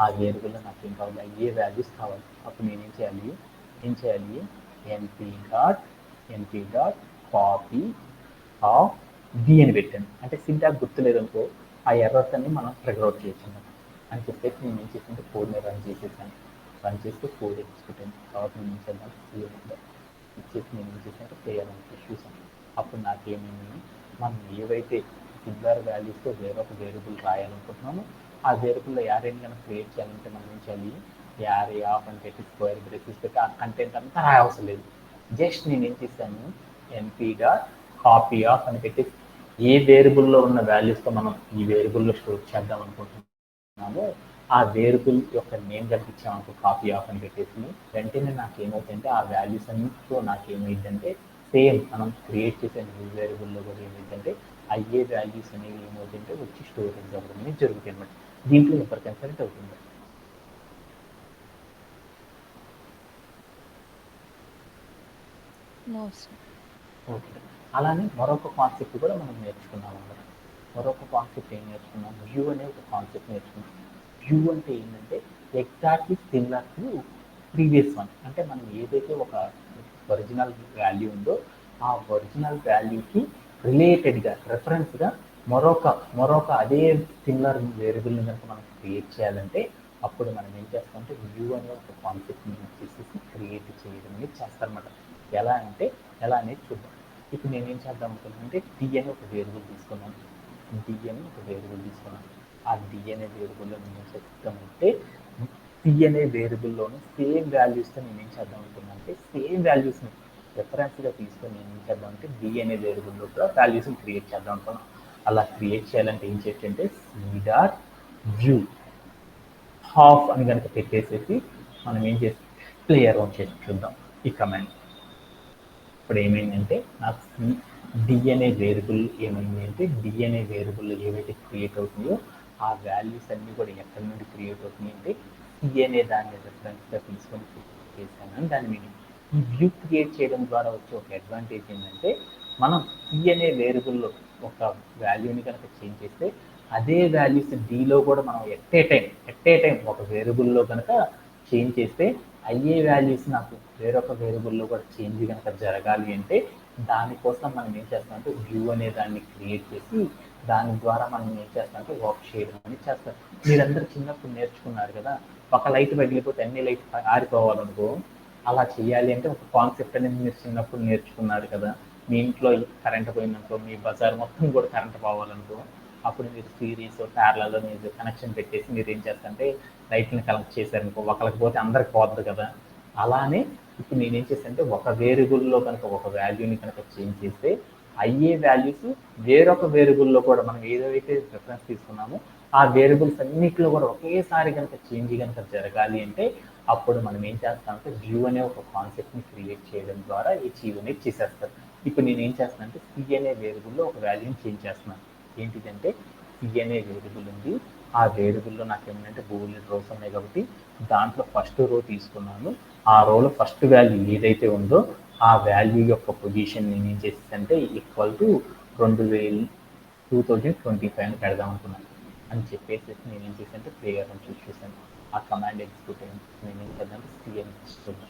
ఆ వేరియబుల్లో నాకేం కావాలి, ఏ వాల్యూస్ కావాలి. అప్పుడు నేనేం చేయాలి np dot copy of D అని పెట్టాను. అంటే సింటాక్స్ గుర్తులేదనుకో ఆ ఎర్రర్స్ అన్ని మనం ట్రిగర్ అవుట్ చేయొచ్చు అన్నమాట. అని చెప్పేసి నేను ఏం చేసింటే కోడ్ని రన్ చేస్తే కోడ్ ఎక్కిపెట్టాను. తర్వాత నేను ఏం చేద్దాం ఇచ్చేసి నేను ఏం చేశానంటే ప్లేయర్ అని చూసాను. అప్పుడు నాకేమైంది, మనం ఏవైతే సిమిలర్ వాల్యూస్తో వేరొక వేరియబుల్ రాయాలనుకుంటున్నామో ఆ వేరియబుల్లో యారేని కనుక క్రియేట్ చేయాలంటే మనం ఏం చేయాలి, యారే ఆఫ్ అని పెట్టి స్క్వేర్ బ్రేసెస్ పెట్టి ఆ కంటెంట్ అంతా రాయవసరం లేదు. జస్ట్ నేను ఏం చేశాను np డాట్ కాపీ ఆఫ్ అని పెట్టి ఏ వేరియబుల్లో ఉన్న వాల్యూస్తో మనం ఈ వేరియబుల్లో స్టోర్ చేద్దాం అనుకుంటున్నామో ఆ వేరియబుల్ యొక్క నేమ్ కనిపించామనుకో కాపీ ఆఫ్ అని పెట్టేసి వెంటనే నాకు ఏమవుతుందంటే ఆ వాల్యూస్ అన్నిటితో నాకు ఏమైందంటే సేమ్ మనం క్రియేట్ చేసే న్యూ వేరియబుల్లో కూడా ఏమైందంటే అయ్యే వాల్యూస్ అనేవి ఏమవుతుందంటే వచ్చి స్టోరేజ్ అవ్వడం అనేది జరుగుతుంది అన్నమాట. దీంట్లో ఎవరికైనా సెలెక్ట్ అవుతుంది. ఓకే, అలానే మరొక కాన్సెప్ట్ కూడా మనం నేర్చుకున్నాం అన్నమాట. మరొక కాన్సెప్ట్ ఏం నేర్చుకున్నాం, వ్యూ అనే ఒక కాన్సెప్ట్ నేర్చుకున్నాం. వ్యూ అంటే ఏంటంటే exactly similar to previous one. అంటే మనం ఏదైతే ఒక ఒరిజినల్ వాల్యూ ఉందో ఆ ఒరిజినల్ వాల్యూకి రిలేటెడ్గా రెఫరెన్స్గా మరొక అదే సిమిలర్ వేరియబుల్ని కనుక మనం క్రియేట్ చేయాలంటే అప్పుడు మనం ఏం చేస్తామంటే వ్యూ అనే ఒక కాన్సెప్ట్ని యూజ్ చేసేసి క్రియేట్ చేయడం అనేది చేస్తారన్నమాట. ఎలా అనేది చూద్దాం. ఇప్పుడు నేను ఏం చేద్దాం అనుకున్నానంటే డి అని ఒక వేరియబుల్ తీసుకున్నాను. ఆ డి అనే వేరియబుల్లో నేను ఏం చేద్దామంటే సి అనే వేరియబుల్లోని సేమ్ వాల్యూస్తో నేను ఏం చేద్దాం అనుకున్నానంటే సేమ్ వాల్యూస్ని రెఫరెన్స్గా తీసుకొని నేను ఏం చేద్దామంటే డి అనే వేరియబుల్లో కూడా వాల్యూస్ని క్రియేట్ చేద్దాం అనుకున్నాను. అలా క్రియేట్ చేయాలంటే ఏం చేయాలంటే సి డాట్ వ్యూ హాఫ్ అని కనుక పెట్టేసేసి మనం ఏం చేసి ప్లేయర్ ఆన్ చేసి చూద్దాం ఈ కమాండ్. ఇప్పుడు ఏమైందంటే నాకు డిఎన్ఏ వేరియబుల్ ఏమైంది అంటే డిఎన్ఏ వేరియబుల్ ఏవైతే క్రియేట్ అవుతున్నాయో ఆ వాల్యూస్ అన్నీ కూడా ఎక్కడి నుండి క్రియేట్ అవుతున్నాయి అంటే సిఎన్ఏ దాన్ని రెఫరెన్స్గా తీసుకొని చేశాను అని దాని మీనింగ్. ఈ వ్యూ క్రియేట్ చేయడం ద్వారా వచ్చే ఒక అడ్వాంటేజ్ ఏంటంటే మనం సిఎన్ఏ వేరియబుల్లో ఒక వాల్యూని కనుక చేంజ్ చేస్తే అదే వాల్యూస్ డీలో కూడా మనం ఎట్ ఏ టైం ఒక వేరియబుల్లో కనుక చేంజ్ చేస్తే అయ్యే వాల్యూస్ నాకు వేరొక వేరియబుల్లో కూడా చేంజ్ కనుక జరగాలి అంటే దానికోసం మనం ఏం చేస్తామంటే వ్యూ అనే దాన్ని క్రియేట్ చేసి దాని ద్వారా మనం ఏం చేస్తామంటే వర్క్ చేయడం అనేది చేస్తారు. మీరందరూ చిన్నప్పుడు నేర్చుకున్నారు కదా, ఒక లైట్ పగిలిపోతే అన్ని లైట్ ఆరిపోవాలనుకో, అలా చేయాలి అంటే ఒక కాన్సెప్ట్ అనేది మీరు చిన్నప్పుడు నేర్చుకున్నారు కదా. మీ ఇంట్లో కరెంట్ పోయిందనుకో, మీ బజార్ మొత్తం కూడా కరెంట్ పోవాలనుకో, అప్పుడు మీరు సిరీస్ ప్యారలలో మీరు కనెక్షన్ పెట్టేసి మీరు ఏం చేస్తారంటే లైట్ని కనెక్ట్ చేశారనుకో, ఒకరికి పోతే అందరికి పోద్ది కదా. అలానే ఇప్పుడు నేనేం చేశానంటే ఒక వేరియబుల్లో కనుక ఒక వాల్యూని కనుక చేంజ్ చేస్తే అయ్యే వాల్యూస్ వేరొక వేరియబుల్లో కూడా మనం ఏదైతే రిఫరెన్స్ తీసుకున్నామో ఆ వేరియబుల్స్ అన్నింటిలో కూడా ఒకేసారి కనుక చేంజ్ కనుక జరగాలి అంటే అప్పుడు మనం ఏం చేస్తామంటే వ్యూ అనే ఒక కాన్సెప్ట్ని క్రియేట్ చేయడం ద్వారా ఈ అచీవ్ అనేది చేసేస్తారు. ఇప్పుడు నేను ఏం చేస్తానంటే సి అనే వేరియబుల్లో ఒక వాల్యూని చేంజ్ చేస్తున్నాను. ఏంటిదంటే సి అనే వేరియబుల్ ఉంది, ఆ వేరియబుల్లో నాకు ఏమంటే బూలియన్ రోస్ ఉన్నాయి కాబట్టి దాంట్లో ఫస్ట్ రో తీసుకున్నాను. ఆ రోలో ఫస్ట్ వాల్యూ ఏదైతే ఉందో ఆ వాల్యూ యొక్క పొజిషన్ నేను ఏం చేసేసంటే ఈక్వల్ టు 2025 అని పెడదాం అనుకున్నాను అని చెప్పేసి నేను ఏం చేశానంటే ప్లేయర్ అని చూసి చూసాను. ఆ కమాండ్ ఎగ్జిక్యూట్ అయింది. నేను ఏం చేద్దామంటే సిఎన్ చూద్దాం.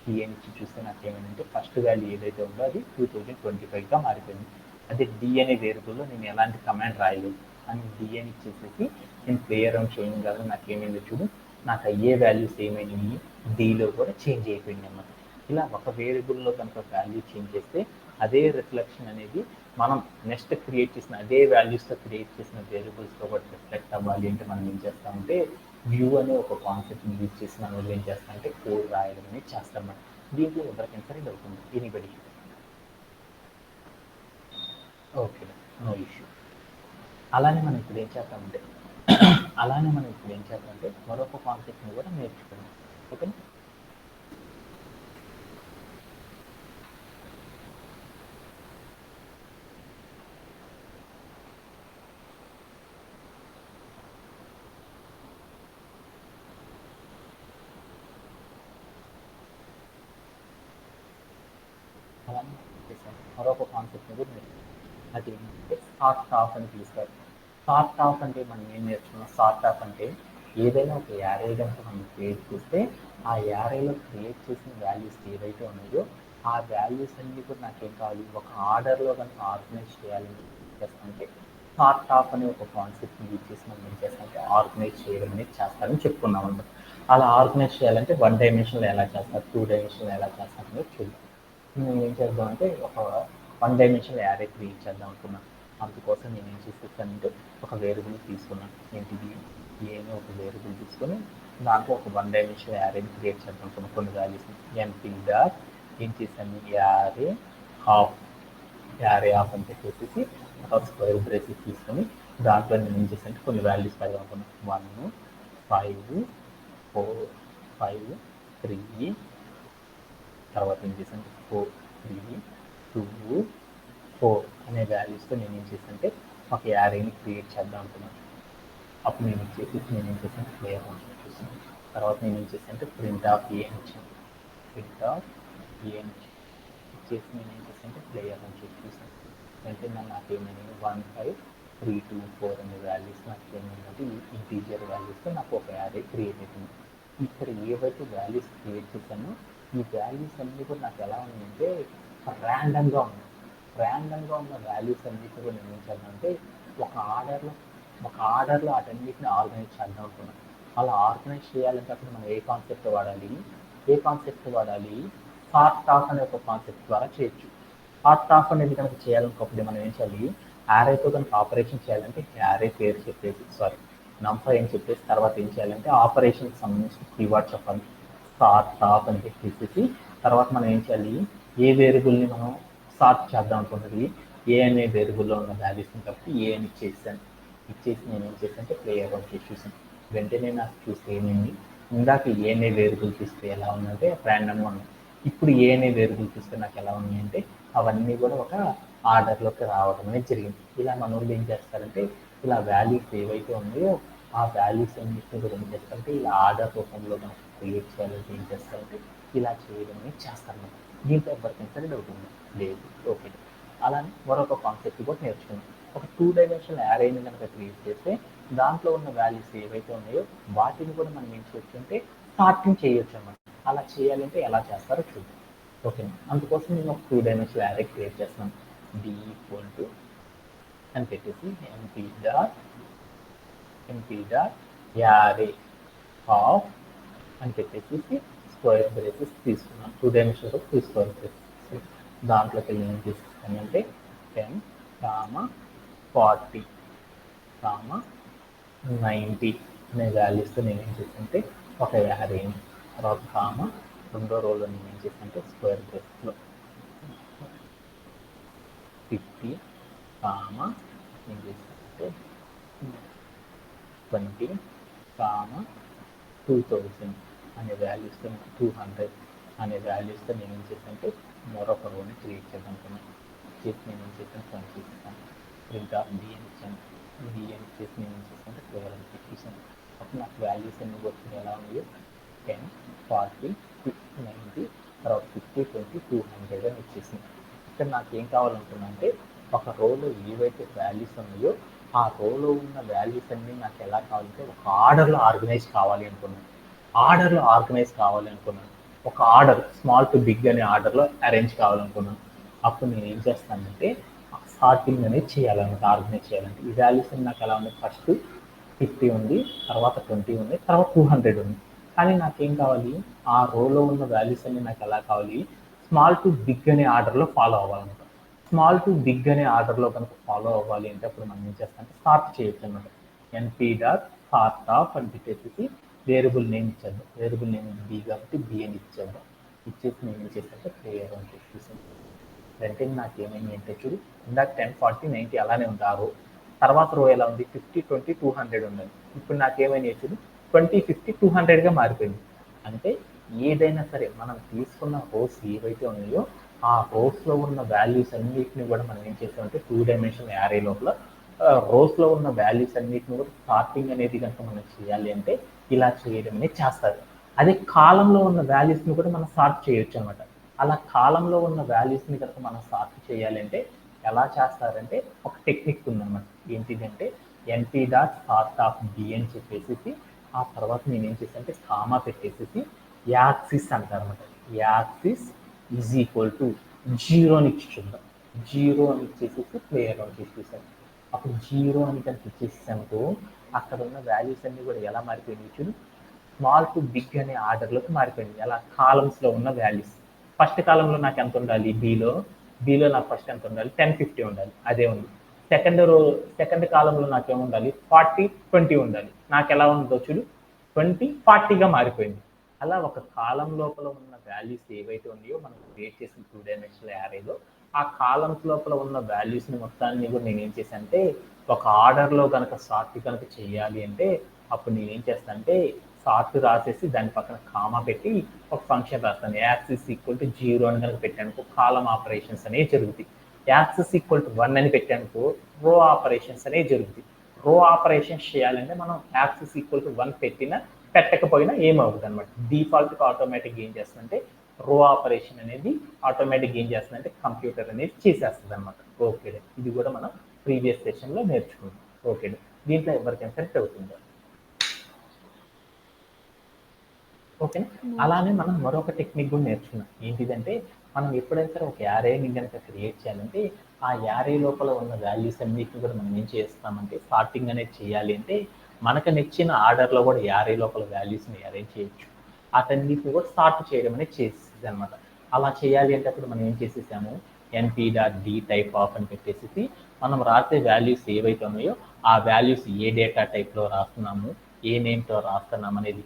సిఎన్ చూస్తే నాకు ఏమైందంటే ఫస్ట్ వాల్యూ ఏదైతే ఉందో అది 2025గా మారిపోయింది. అదే డి అనే వేరియబుల్లో నేను ఎలాంటి కమాండ్ రాయలేదు అని డిఎన్ ఇచ్చేసేసి నేను ప్లేయర్ అని చేయగలను. నాకు ఏమైందో చూడు, నాకు అయ్యే వాల్యూస్ ఏమైనాయి డీలో కూడా చేంజ్ అయిపోయింది అన్నమాట. ఇలా ఒక వేరియబుల్లో కనుక వాల్యూ చేంజ్ చేస్తే అదే రిఫ్లెక్షన్ అనేది మనం నెక్స్ట్ క్రియేట్ చేసిన అదే వాల్యూస్తో క్రియేట్ చేసిన వేరియబుల్స్తో కూడా రిఫ్లెక్ట్ అవ్వాలి అంటే మనం ఏం చేస్తామంటే వ్యూ అనే ఒక కాన్సెప్ట్ని యూజ్ చేసి మనం ఏం చేస్తామంటే కోడ్ రాయడం అనేది చేస్తాం. దీంట్లో ఎవరికైనా సరే డౌట్ ఉంది, ఎనీబడి? Okay, no issue. అలానే మనం ఇప్పుడు ఏం చేస్తామంటే మరొక కాన్సెప్ట్ని కూడా నేర్చుకుందాం. ఓకే, అలానే మరొక కాన్సెప్ట్ని కూడా నేర్చుకుందాం. అది ఏంటంటే సార్ట్ ఆఫ్ అని పిలుస్తారు. సార్ట్ ఆఫ్ అంటే మనం ఏం నేర్చుకున్నాం? సార్ట్ ఆఫ్ అంటే ఏదైనా ఒక యారే కనుక మనం క్రియేట్ చేస్తే ఆ యారేలో క్రియేట్ చేసిన వాల్యూస్ ఏవైతే ఉన్నాయో ఆ వాల్యూస్ అన్నీ కూడా నాకేం కావాలి, ఒక ఆర్డర్లో కనుక ఆర్గనైజ్ చేయాలని చేస్తామంటే సార్ట్ ఆఫ్ అనే ఒక కాన్సెప్ట్ని యూజ్ చేసి మనం ఏం చేస్తామంటే ఆర్గనైజ్ చేయడం అనేది చేస్తారని చెప్పుకున్నాం అన్నమాట. అలా ఆర్గనైజ్ చేయాలంటే 1 డైమెన్షన్లో ఎలా చేస్తారు, 2 డైమెన్షన్లో ఎలా చేస్తారు అనేది చూద్దాం. నేను ఏం చేద్దామంటే ఒక 1 డైమెన్షనల్ యారే క్రియేట్ చేద్దాం అనుకున్నాను. అందుకోసం నేను ఏం చేసేసానంటే ఒక వేరియబుల్ తీసుకున్నాను. ఏంటిది ఏ అని ఒక వేరియబుల్ తీసుకొని దాంట్లో ఒక 1 డైమెన్షనల్ యారేని క్రియేట్ చేద్దాం అనుకున్నాను. కొన్ని వాల్యూస్ని ఎన్పీ డాట్ ఏం చేశాను, యారే ఆఫ్ అని చెప్పేసి ఒక స్క్వేర్ బ్రేసెస్ తీసుకొని దాంట్లో నేను ఏం చేశానంటే కొన్ని వాల్యూస్ పెడదాం అనుకున్నాను. 1, 5, 4, 5, 3, తర్వాత ఏం చేశాను 4, 3, 2, 4 అనే వాల్యూస్తో నేను ఏం చేశానంటే ఒక యారేని క్రియేట్ చేద్దాం అనుకున్నాను. అప్పుడు నేను ఏం చేశాను ప్లేయర్ ఫంక్షన్ చూసాను. తర్వాత నేను ఏం చేశానంటే ప్రింట్ ఆఫ్ ఏ అని ఇచ్చాను. ప్రింట్ ఆఫ్ ఏ అని ఇచ్చేసి నేను ఏం చేశానంటే ప్లేయర్ అని చూసాను. వెంటనే నాకు ఏమైనా 1, 5, 3, 2, 4 అనే వాల్యూస్ నాకు ఏమైందంటే ఇంటీజర్ వాల్యూస్తో నాకు ఒక యారే క్రియేట్ అవుతుంది. ఇక్కడ ఏవైతే వాల్యూస్ క్రియేట్ చేశానో ఈ వాల్యూస్ అన్నీ కూడా నాకు ఎలా ఉన్నాయంటే ర్యాండమ్గా ఉన్నాయి. ర్యాండమ్గా ఉన్న వాల్యూస్ అన్నిటి కూడా నేను ఏం చేద్దామంటే ఒక ఆర్డర్లో వాటన్నిటిని ఆర్గనైజ్ చేద్దాం అనుకున్నాను. అలా ఆర్గనైజ్ చేయాలంటే అప్పుడు మనం ఏ కాన్సెప్ట్ వాడాలి? సార్ట్ ఆఫ్ అనే ఒక కాన్సెప్ట్ ద్వారా చేయొచ్చు. సార్ట్ ఆఫ్ అనేది కనుక చేయాలనుకోకపోతే మనం ఏం చేయాలి, యారేతో కనుక ఆపరేషన్ చేయాలంటే యారే పేరు చెప్పేసి నంబర్ అని చెప్పేసి తర్వాత ఏం చేయాలంటే ఆపరేషన్కి సంబంధించిన కీవర్డ్ చెప్పాలి. సార్ట్ ఆఫ్ అని చెప్పేసి తర్వాత మనం ఏం చేయాలి, ఏ వేరియబుల్ని మనం సార్ట్ చేద్దాం అనుకున్నది ఏ అనే వేరియబుల్లో ఉన్న వాల్యూస్ని కాబట్టి ఏ అని ఇచ్చేసి నేను ఏం చేశానంటే ప్లేయర్ వచ్చి చూసాను. వెంటనే నాకు చూస్తే ఏమైంది, ఇందాక ఏ అనే వేరియబుల్ చూస్తే ఎలా ఉందంటే ర్యాండమ్గా ఉన్నాయి. ఇప్పుడు ఏ అనే వేరియబుల్ చూస్తే నాకు ఎలా ఉన్నాయంటే అవన్నీ కూడా ఒక ఆర్డర్లోకి రావడం అనేది జరిగింది. ఇలా మన వాళ్ళు ఏం చేస్తారంటే ఇలా వాల్యూస్ ఏవైతే ఉన్నాయో ఆ వాల్యూస్ అన్నిటిని కూడా ఏం చేస్తారంటే ఇలా ఆర్డర్ రూపంలో మనకు క్రియేట్ చేయాలంటే ఏం చేస్తారంటే ఇలా చేయడం అనేది చేస్తారన్నమాట. దీంట్లో ఎవరికైనా సరే డౌట్ ఉంది లేదు, ఓకే. అలానే మరొక కాన్సెప్ట్ కూడా నేర్చుకున్నాం. ఒక 2 డైమెన్షనల్ యారేని కనుక క్రియేట్ చేస్తే దాంట్లో ఉన్న వాల్యూస్ ఏవైతే ఉన్నాయో వాటిని కూడా మనం ఏం చేయొచ్చు అంటే సార్టింగ్ చేయొచ్చు అన్నమాట. అలా చేయాలంటే ఎలా చేస్తారో చూద్దాం. ఓకే, అందుకోసం నేను ఒక 2 డైమెన్షనల్ యారే క్రియేట్ చేస్తున్నాను. డి ఈక్వల్ టు అని పెట్టేసి ఎంపీ డాట్ యారే ఆఫ్ అని చెప్పేసి స్క్వేర్ బ్రేసెస్ తీసుకున్నాను. 2 డైమెన్షన్స్ 3 స్క్వేర్ బ్రేసెస్. దాంట్లోకి వెళ్ళి ఏం తీసుకుంటానంటే 10, 40, 90 అనే వాల్యూస్తో నేను ఏం చేస్తుంటే ఒక యారేని తర్వాత రెండో రోలో నేను ఏం చేస్తుంటే స్క్వేర్ బ్రేసెస్లో 50, ఏం చేస్తుంటే 20, 2000 అనే వాల్యూస్తో 200 అనే వాల్యూస్తో నేను ఏం చేస్తానంటే మరొక రోని క్రియేట్ చేద్దామనుకున్నాను. చేసి నేను ఏం చేస్తాను పంపిస్తాను. ప్రింట్ ఆఫ్ డిఎన్ ఇచ్చాను. డిఎన్ చేసి నేను ఏం చేస్తానంటే స్క్వేర్ అని పెట్టేసాను. అప్పుడు నాకు వాల్యూస్ అన్ని వచ్చినాయి ఎలా ఉన్నాయో 10, 40, 90 తర్వాత 50, 20, 200 అని వచ్చేసింది. ఇక్కడ నాకు ఏం కావాలనుకున్నా అంటే ఒక రోలో ఏవైతే వాల్యూస్ ఉన్నాయో ఆ రోలో ఉన్న వాల్యూస్ అన్ని నాకు ఎలా కావాలంటే ఒక ఆర్డర్లో ఆర్గనైజ్ కావాలి అనుకున్నాను. ఒక ఆర్డర్ స్మాల్ టు బిగ్ అనే ఆర్డర్లో అరేంజ్ కావాలనుకున్నాను. అప్పుడు నేను ఏం చేస్తానంటే సార్టింగ్ అనేది చేయాలన్నమాట. ఆర్గనైజ్ చేయాలంటే ఈ వాల్యూస్ అన్ని నాకు ఎలా ఉంది, ఫస్ట్ 50 ఉంది, తర్వాత 20 ఉంది, తర్వాత 200 ఉంది. కానీ నాకేం కావాలి, ఆ రోలో ఉన్న వాల్యూస్ అన్ని నాకు ఎలా కావాలి, స్మాల్ టు బిగ్ అనే ఆర్డర్లో ఫాలో అవ్వాలన్నమాట. స్మాల్ టు బిగ్ అనే ఆర్డర్లో కనుక ఫాలో అవ్వాలి అంటే అప్పుడు మనం ఏం చేస్తామంటే స్టార్ట్ చేయొచ్చు అనమాట. ఎన్పీ డాట్ స్టార్ట్ ఆఫ్ అని పెట్టేసి వేరియబుల్ నేమ్ ఇచ్చేద్దాం. వేరియబుల్ నేమ్ బి కాబట్టి బి అని ఇచ్చేద్దాం. ఇచ్చేసి నేను ఏం చేస్తానంటే ప్లేయర్ అని చెప్పేసి వెంటనే నాకు ఏమైంది అంటే చూడు, ఇందాక 10, 40, 90 అలానే ఉంది ఆ రో. తర్వాత రో ఎలా ఉంది, 50, 20, 200 ఉండాలి. ఇప్పుడు నాకేమైనా చూడు 20, 50, 200గా మారిపోయింది. అంటే ఏదైనా సరే మనం తీసుకున్న రోస్ ఏవైతే ఉన్నాయో ఆ రోస్లో ఉన్న వాల్యూస్ అన్నిటిని కూడా మనం ఏం చేస్తామంటే 2 డైమెన్షనల్ యారే లోపల రోస్లో ఉన్న వాల్యూస్ అన్నిటిని కూడా సార్టింగ్ అనేది కనుక మనం చేయాలి అంటే ఇలా చేయడం అనేది చేస్తారు. అదే కాలంలో ఉన్న వాల్యూస్ని కూడా మనం సార్ట్ చేయొచ్చు అనమాట. అలా కాలంలో ఉన్న వాల్యూస్ని కనుక మనం సార్ట్ చేయాలి అంటే ఎలా చేస్తారంటే ఒక టెక్నిక్ ఉందన్నమాట. ఏంటిదంటే NP dot sort of D అని చెప్పేసి ఆ తర్వాత నేను ఏం చేస్తానంటే కామా పెట్టేసి యాక్సిస్ అంటారు అనమాట. యాక్సిస్ ఈజ్ ఈక్వల్ టు 0 అని ఇచ్చి చూద్దాం. 0 అని ఇచ్చేసి ప్లేయర్ అని ఇచ్చేసాను. అప్పుడు 0 అని కనుక ఇచ్చేసానుకో అక్కడ ఉన్న వాల్యూస్ అన్ని కూడా ఎలా మారిపోయినాయి చూడు, స్మాల్ టు బిగ్ అనే ఆర్డర్లోకి మారిపోయింది. ఎలా కాలమ్స్లో ఉన్న వాల్యూస్. ఫస్ట్ కాలంలో నాకు ఎంత ఉండాలి, బీలో నాకు ఫస్ట్ ఎంత ఉండాలి, 10, 50 ఉండాలి, అదే ఉంది. సెకండ్ కాలంలో నాకేముండాలి, 40, 20 ఉండాలి. నాకు ఎలా ఉందో చూడు 20, 40గా మారిపోయింది. అలా ఒక కాలం లోపల ఉన్న వాల్యూస్ ఏవైతే ఉన్నాయో మనం క్రియేట్ చేసిన 2 డైమెన్షనల్ యారేలో ఆ కాలమ్స్ లోపల ఉన్న వాల్యూస్ని మొత్తాన్ని కూడా నేను ఏం చేశాను అంటే ఒక ఆర్డర్లో కనుక సార్ట్ కనుక చేయాలి అంటే అప్పుడు నేను ఏం చేస్తాను అంటే సార్ట్ రాసేసి దాని పక్కన కామా పెట్టి ఒక ఫంక్షన్ రాస్తాను. యాక్సిస్ ఈక్వల్ టు 0 అని కనుక పెట్టానుకో కాలం ఆపరేషన్స్ అనేవి జరుగుతాయి. యాక్సిస్ ఈక్వల్ టు 1 అని పెట్టానుకో రో ఆపరేషన్స్ అనేవి జరుగుతాయి. రో ఆపరేషన్స్ చేయాలంటే మనం యాక్సిస్ ఈక్వల్ టు 1 పెట్టకపోయినా ఏమవుతుంది అనమాట. డిఫాల్ట్గా ఆటోమేటిక్గా ఏం చేస్తుందంటే రో ఆపరేషన్ అనేది ఆటోమేటిక్గా ఏం చేస్తుందంటే కంప్యూటర్ అనేది చేసేస్తుంది అనమాట. ఓకే, ఇది కూడా మనం ప్రీవియస్ సెషన్లో నేర్చుకున్నాం. ఓకే, దీంట్లో ఎవరికైనా కరెక్ట్ అవుతుందా? ఓకేనా. అలానే మనం మరొక టెక్నిక్ కూడా నేర్చుకున్నాం. ఏంటిదంటే మనం ఎప్పుడైనా సరే ఒక యారేని కనుక క్రియేట్ చేయాలంటే ఆ యారే లోపల ఉన్న వాల్యూస్ అన్నిటిని కూడా మనం ఏం చేస్తామంటే సార్టింగ్ అనేది చేయాలి అంటే మనకు నచ్చిన ఆర్డర్లో కూడా యారే లోపల వాల్యూస్ని అరేంజ్ చేయొచ్చు. అటన్నిటిని కూడా సార్ట్ చేయడం అనేది చేసేది అనమాట. అలా చేయాలి అంటే అప్పుడు మనం ఏం చేసేసాము, NP dot D type of అని పెట్టేసి మనం రాసే వాల్యూస్ ఏవైతే ఉన్నాయో ఆ వాల్యూస్ ఏ డేటా టైప్లో రాస్తున్నాము, ఏ నేమ్తో రాస్తున్నాము అనేది,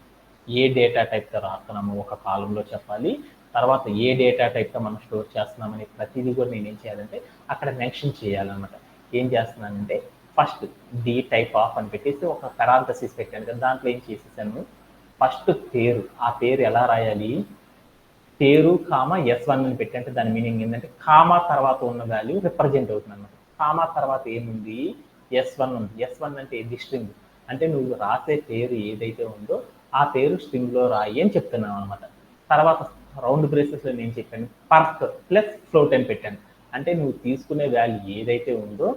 ఏ డేటా టైప్తో రాస్తున్నాము ఒక కాలంలో చెప్పాలి. తర్వాత ఏ డేటా టైప్తో మనం స్టోర్ చేస్తున్నామని ప్రతిదీ కూడా నేను ఏం చేయాలంటే అక్కడ మెన్షన్ చేయాలన్నమాట. ఏం చేస్తున్నానంటే ఫస్ట్ డి టైప్ ఆఫ్ అని పెట్టేసి ఒక పెరాంథసిస్ పెట్టాను కదా, దాంట్లో ఏం చేసేసాను, ఫస్ట్ పేరు, ఆ పేరు ఎలా రాయాలి, పేరు కామా S1 అని పెట్టి, అంటే దాని మీనింగ్ ఏంటంటే కామా తర్వాత ఉన్న వాల్యూ రిప్రజెంట్ అవుతుంది అనమాట. కామా తర్వాత ఏముంది? S1 ఉంది. S1 అంటే ఏది? స్ట్రింగ్. అంటే నువ్వు రాసే పేరు ఏదైతే ఉందో ఆ పేరు స్ట్రింగ్ లో రాయి అని చెప్తున్నాను అనమాట. తర్వాత రౌండ్ బ్రేసెస్ లో నేను చెప్పాను పర్క్ ప్లస్ ఫ్లోట్ అని పెట్టాను. అంటే నువ్వు తీసుకునే వాల్యూ ఏదైతే ఉందో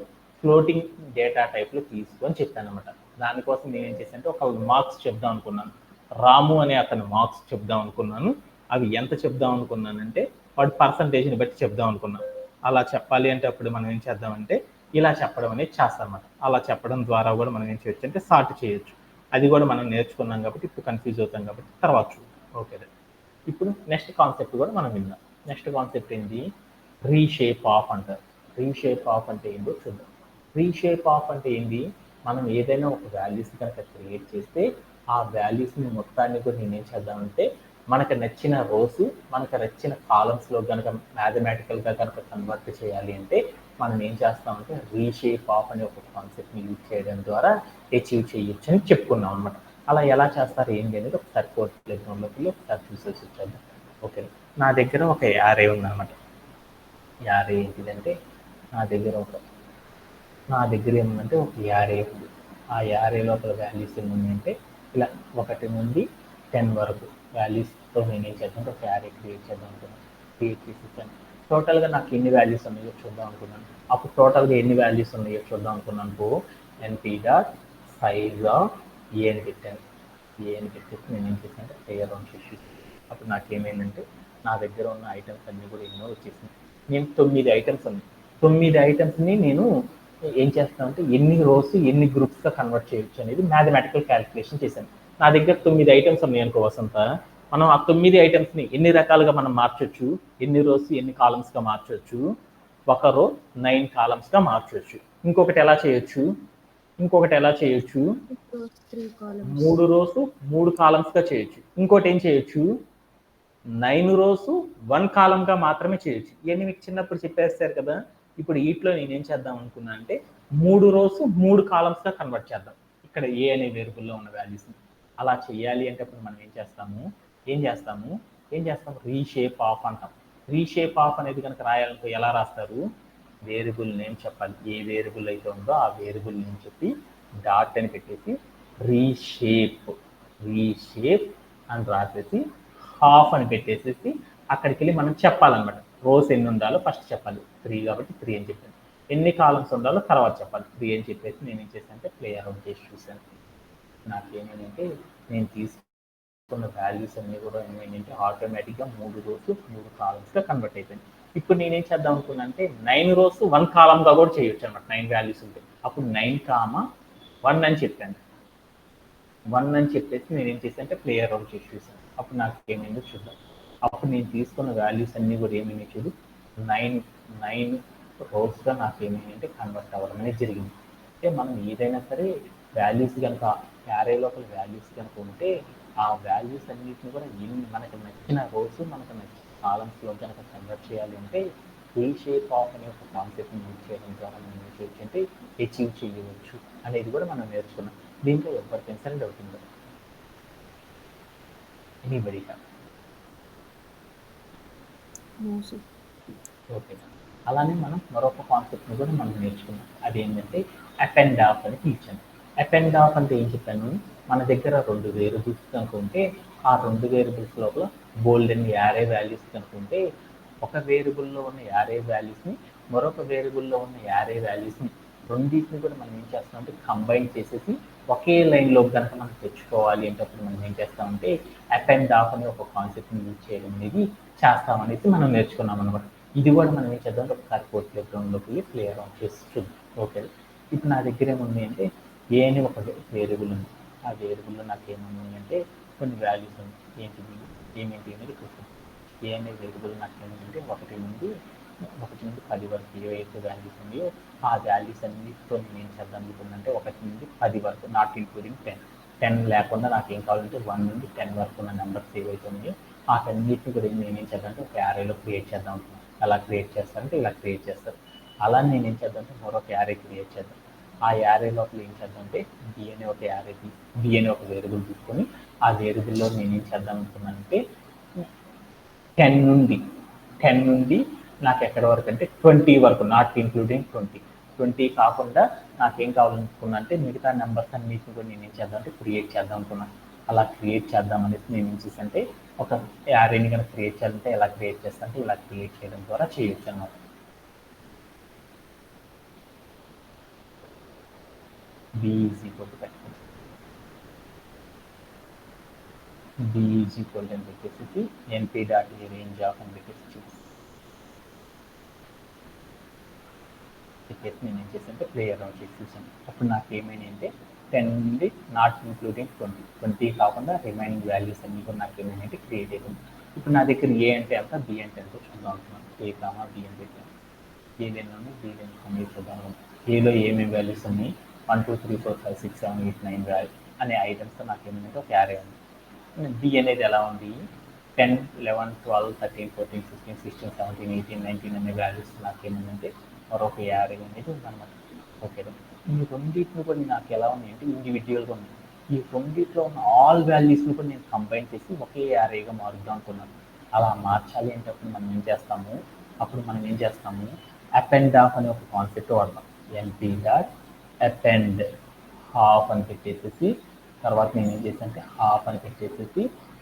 ఫ్లోటింగ్ డేటా టైప్ లో తీసుకో అని చెప్పాను అనమాట. దానికోసం నేను ఏం చేశాను అంటే ఒక మార్క్స్ చెప్దాం అనుకున్నాను. రాము అనే అతను మార్క్స్ చెప్దాం అనుకున్నాను. అవి ఎంత చెప్దాం అనుకున్నానంటే వాడి పర్సంటేజ్ని బట్టి చెప్దాం అనుకున్నాను. అలా చెప్పాలి అంటే అప్పుడు మనం ఏం చేద్దామంటే ఇలా చెప్పడం అనేది చేస్తామన్నమాట. అలా చెప్పడం ద్వారా కూడా మనం ఏం చేయొచ్చు అంటే సార్ట్ చేయొచ్చు. అది కూడా మనం నేర్చుకున్నాం కాబట్టి ఇప్పుడు కన్ఫ్యూజ్ అవుతాం కాబట్టి తర్వాత చూద్దాం. ఓకే, ఇప్పుడు నెక్స్ట్ కాన్సెప్ట్ కూడా మనం విందాం. నెక్స్ట్ కాన్సెప్ట్ ఏంటి? రీషేప్ ఆఫ్ అంటారు. రీషేప్ ఆఫ్ అంటే ఏంటో చూద్దాం. రీషేప్ ఆఫ్ అంటే ఏంటి? మనం ఏదైనా ఒక వాల్యూస్ కనుక క్రియేట్ చేస్తే ఆ వాల్యూస్ని మొత్తాన్ని కూడా నేనేం చేద్దామంటే మనకు నచ్చిన రోస్, మనకు నచ్చిన కాలమ్స్లో కనుక మ్యాథమెటికల్గా కనుక కన్వర్ట్ చేయాలి అంటే మనం ఏం చేస్తామంటే రీషేప్ ఆఫ్ అనే ఒక కాన్సెప్ట్ని యూజ్ చేయడం ద్వారా అచీవ్ చేయొచ్చు అని చెప్పుకున్నాం అనమాట. అలా ఎలా చేస్తారు ఏంటి అనేది ఒకసారి కోర్స్ ప్లేగ్రౌండ్లోకి ఒకసారి చూసేసి వచ్చేద్దాం. ఓకే, నా దగ్గర ఒక యారే ఉందన్నమాట. యారే ఏంటిదంటే నా దగ్గర ఏముందంటే ఒక యారే ఉంది. ఆ యారే లోపల వాల్యూస్ ఏముందంటే ఇలా 1 నుండి 10 వరకు వాల్యూస్తో నేను ఏం చేద్దాం ఒక యారే క్రియేట్ చేద్దాం అనుకున్నాను. క్రియేట్ చేసేసాను. టోటల్గా నాకు ఎన్ని వాల్యూస్ ఉన్నాయో చూద్దాం అనుకున్నాను. అప్పుడు టోటల్గా ఎన్ని వాల్యూస్ ఉన్నాయో చూద్దాం అనుకున్నాను. ఎన్పీ డాట్ సైజ్ ఆఫ్ ఏ అని పెట్టాను. ఏ అని పెట్టేసి నేను ఏం చేశానంటే ప్లేయర్ ఆన్ చేసి అప్పుడు నాకేమైందంటే నా దగ్గర ఉన్న ఐటమ్స్ అన్నీ కూడా ఎన్నో వచ్చేసింది. నేను 9 ఐటమ్స్ ఉన్నాయి. 9 ఐటమ్స్ని నేను ఏం చేస్తానంటే ఎన్ని రోస్ ఎన్ని గ్రూప్స్గా కన్వర్ట్ చేయొచ్చు అనేది మ్యాథమెటికల్ క్యాలిక్యులేషన్ చేశాను. నా దగ్గర 9 ఐటమ్స్ ఉన్నాయి అనుకో వసంత, మనం ఆ 9 ఐటమ్స్ని ఎన్ని రకాలుగా మనం మార్చొచ్చు, ఎన్ని రోస్ ఎన్ని కాలమ్స్గా మార్చొచ్చు? ఒక రో 9 కాలమ్స్గా మార్చొచ్చు. ఇంకొకటి ఎలా చేయొచ్చు? 3 రోస్ 3 కాలమ్స్గా చేయొచ్చు. ఇంకోటి ఏం చేయొచ్చు? 9 రోస్ 1 కాలంగా మాత్రమే చేయొచ్చు. ఇవన్నీ మీకు చిన్నప్పుడు చెప్పేస్తారు కదా. ఇప్పుడు వీటిలో నేనేం చేద్దాం అనుకున్నా అంటే 3 రోస్ 3 కాలమ్స్గా కన్వర్ట్ చేద్దాం ఇక్కడ ఏ అనే వేరియబుల్లో ఉన్న వాల్యూస్ని. అలా చేయాలి అంటే ఇప్పుడు మనం ఏం చేస్తాము రీషేప్ ఆఫ్ అంటాం. రీషేప్ ఆఫ్ అనేది కనుక రాయాలంటే ఎలా రాస్తారు? వేరియబుల్ నేమ్ చెప్పాలి. ఏ వేరియబుల్ అయితే ఉందో ఆ వేరియబుల్ నేమ్ చెప్పి డాట్ అని పెట్టేసి రీషేప్ అని రాసేసి హాఫ్ అని పెట్టేసేసి అక్కడికి వెళ్ళి మనం చెప్పాలన్నమాట. రోస్ ఎన్ని ఉండాలో ఫస్ట్ చెప్పాలి. 3 కాబట్టి 3 అని చెప్పాను. ఎన్ని కాలమ్స్ ఉండాలో తర్వాత చెప్పాలి. 3 అని చెప్పేసి నేను ఏం చేశాను అంటే ప్లే అరౌండ్ చేసి చూశాను. నాకేమైందంటే నేను తీసుకున్న వాల్యూస్ అన్నీ కూడా ఏమైందంటే ఆటోమేటిక్గా 3 రోస్ 3 కాలమ్స్గా కన్వర్ట్ అయిపోయింది. ఇప్పుడు నేనేం చేద్దాం అనుకున్నా అంటే 9 రోస్ 1 కాలమ్గా కూడా చేయొచ్చు అనమాట. 9 వాల్యూస్ ఉంటాయి. అప్పుడు 9, 1 అని చెప్పాను. 1 అని చెప్పేసి నేను ఏం చేశాను అంటే ప్లే అరౌండ్ చేసి చూశాను. అప్పుడు నాకు ఏమైందో చూద్దాం. అప్పుడు నేను తీసుకున్న వాల్యూస్ అన్నీ కూడా ఏమైనాయి చూడు, 9 రోస్గా నాకు ఏమైందంటే కన్వర్ట్ అవ్వడం అనేది జరిగింది. అంటే మనం ఏదైనా సరే వాల్యూస్ కనుక యారే లోపల వాల్యూస్ కనుక ఉంటే ఆ వాల్యూస్ అన్నిటిని కూడా మనకు నచ్చిన రోస్ మనకు నచ్చిన కాలమ్స్లో కనుక కన్వర్ట్ చేయాలి అంటే రీషేప్ ఆఫ్ అనే ఒక కాన్సెప్ట్ని యూజ్ చేయడం ద్వారా మనం ఏం చేయొచ్చు అంటే అచీవ్ చేయవచ్చు అనేది కూడా మనం నేర్చుకున్నాం. దీంట్లో ఎవరికైనా సరే డౌట్ ఉందో? Anybody have? ఓకే, అలానే మనం మరొక కాన్సెప్ట్ని కూడా మనం నేర్చుకున్నాం. అదేంటంటే అపెండ్ ఆఫ్ అని పిలిచాను. అపెండ్ ఆఫ్ అంటే ఏం చెప్పాను? మన దగ్గర 2 వేరియబుల్స్ కనుక ఉంటే ఆ 2 వేరియబుల్స్ లోపల బోల్డెన్ యారే వాల్యూస్ కనుక ఉంటే ఒక వేరియబుల్లో ఉన్న యారే వాల్యూస్ని మరొక వేరియబుల్లో ఉన్న యారే వాల్యూస్ని రెండింటిని కూడా మనం ఏం చేస్తామంటే కంబైన్ చేసేసి ఒకే లైన్లో కనుక మనం తెచ్చుకోవాలి అంటే అప్పుడు మనం ఏం చేస్తామంటే అపెండ్ ఆఫ్ అనే ఒక కాన్సెప్ట్ని యూజ్ చేయడం అనేది చేస్తామనేసి మనం నేర్చుకున్నాం అనమాట. ఇది కూడా మనం ఏం చేద్దాం ఒకసారి కోర్స్ ప్లేగ్రౌండ్లోకి వెళ్ళి క్లియర్ ఆఫ్ చేసి చూద్దాం. ఓకే, ఇప్పుడు నా దగ్గర ఏముంది అంటే ఏ అని ఒక వేరియబుల్ ఉంది. ఆ వేరియబుల్లో నాకు ఏముంది అంటే కొన్ని వాల్యూస్ ఉంది. ఏమేంటి అనేది చూస్తాం. ఏ అనే వేరియబుల్ నాకు ఏమిటంటే 1 నుండి 10 వరకు ఏవైతే వాల్యూస్ ఉన్నాయో ఆ వాల్యూస్ అన్నిటితో నేను ఏం చేద్దాం అనుకుందంటే 1 నుండి 10 వరకు నాట్ ఇంక్లూడింగ్ 10 లేకుండా నాకు ఏం కావాలంటే 1 నుండి 10 వరకు ఉన్న నెంబర్స్ ఏవైతే ఉన్నాయో వాటన్నిటిని కూడా నేను ఏం చేద్దామంటే ఒక యారేలో క్రియేట్ చేద్దాం అనుకున్నాను. ఎలా క్రియేట్ చేస్తారంటే ఇలా క్రియేట్ చేస్తారు. అలా నేను ఏం చేద్దామంటే మరొక యారే క్రియేట్ చేద్దాం. ఆ యారే లోపల ఏం చేద్దామంటే బి అనే ఒక యారే బి అనే ఒక వేరియబుల్ తీసుకొని ఆ వేరియబుల్లో నేను ఏం చేద్దాం అనుకున్నానంటే 10 నుండి నాకు ఎక్కడి వరకు అంటే 20 వరకు, నాట్ ఇంక్లూడింగ్ 20 కాకుండా నాకేం కావాలనుకున్నా అంటే మిగతా నెంబర్స్ అన్నిటిని కూడా నేను ఏం చేద్దాం అంటే క్రియేట్ చేద్దాం అనుకున్నాను. అలా క్రియేట్ చేద్దాం అనేసి నేను ఏం చేశానంటే ఒక యారేని కనుక క్రియేట్ చేయాలంటే ఎలా క్రియేట్ చేస్తా అంటే ఇలా క్రియేట్ చేయడం ద్వారా చేయొచ్చు అన్నమాట. బి ఈజ్ ఈక్వల్ టు పెట్టుకుంటాం. బి ఈజ్ ఈక్వల్ అని పెట్టేసి NP dot A range of అని పెట్టేసి నేను ఏం చేశానంటే ప్లే అరౌండ్ చేసి చూసాను. అప్పుడు నాకు ఏమైనా అంటే 10 నుండి నాట్ ఇంక్లూడింగ్ 20 కాకుండా రిమైనింగ్ వాల్యూస్ అన్ని కూడా నాకు ఏమైనా అంటే క్రియేట్ అవుతుంది. ఇప్పుడు నా దగ్గర ఏ అంటే ఎంత, బి అంటే ఎంతో చూద్దాం అనుకున్నాను. ఏ కామా బి అని పెట్టాను. ఏ లేని బి లేని అన్ని చూద్దాం. ఏలో ఏమేమి వాల్యూస్ ఉన్నాయి, 1 2 3 4 5 6 7 8 9 వాల్యూ అనే ఐటమ్స్తో నాకు ఏమైనా ఒక యారే ఉంది. బి అనేది ఎలా ఉంది, 10 11 12 13 14 15 16 17 18 19 అనే వాల్యూస్ నాకు ఏమైందంటే మరొక యారే అనేది ఉందన్నమాట. ఓకే, ఈ రెండింటిని కూడా నాకు ఎలా ఉన్నాయంటే ఇండివిజువల్గా ఉన్నాయి. ఈ రెండింటిలో ఉన్న ఆల్ వాల్యూస్ని కూడా నేను కంబైన్ చేసి ఒకే యారేగా మారుద్దాం అనుకున్నాను. అలా మార్చాలి అంటే అప్పుడు మనం ఏం చేస్తాము అపెండ్ ఆఫ్ అనే ఒక కాన్సెప్ట్ వాడతాం. ఎన్పీ డాట్ అపెండ్ హాఫ్ అని పెట్టేసి తర్వాత నేను ఏం చేశాను అంటే హాఫ్ అని పెట్టేసి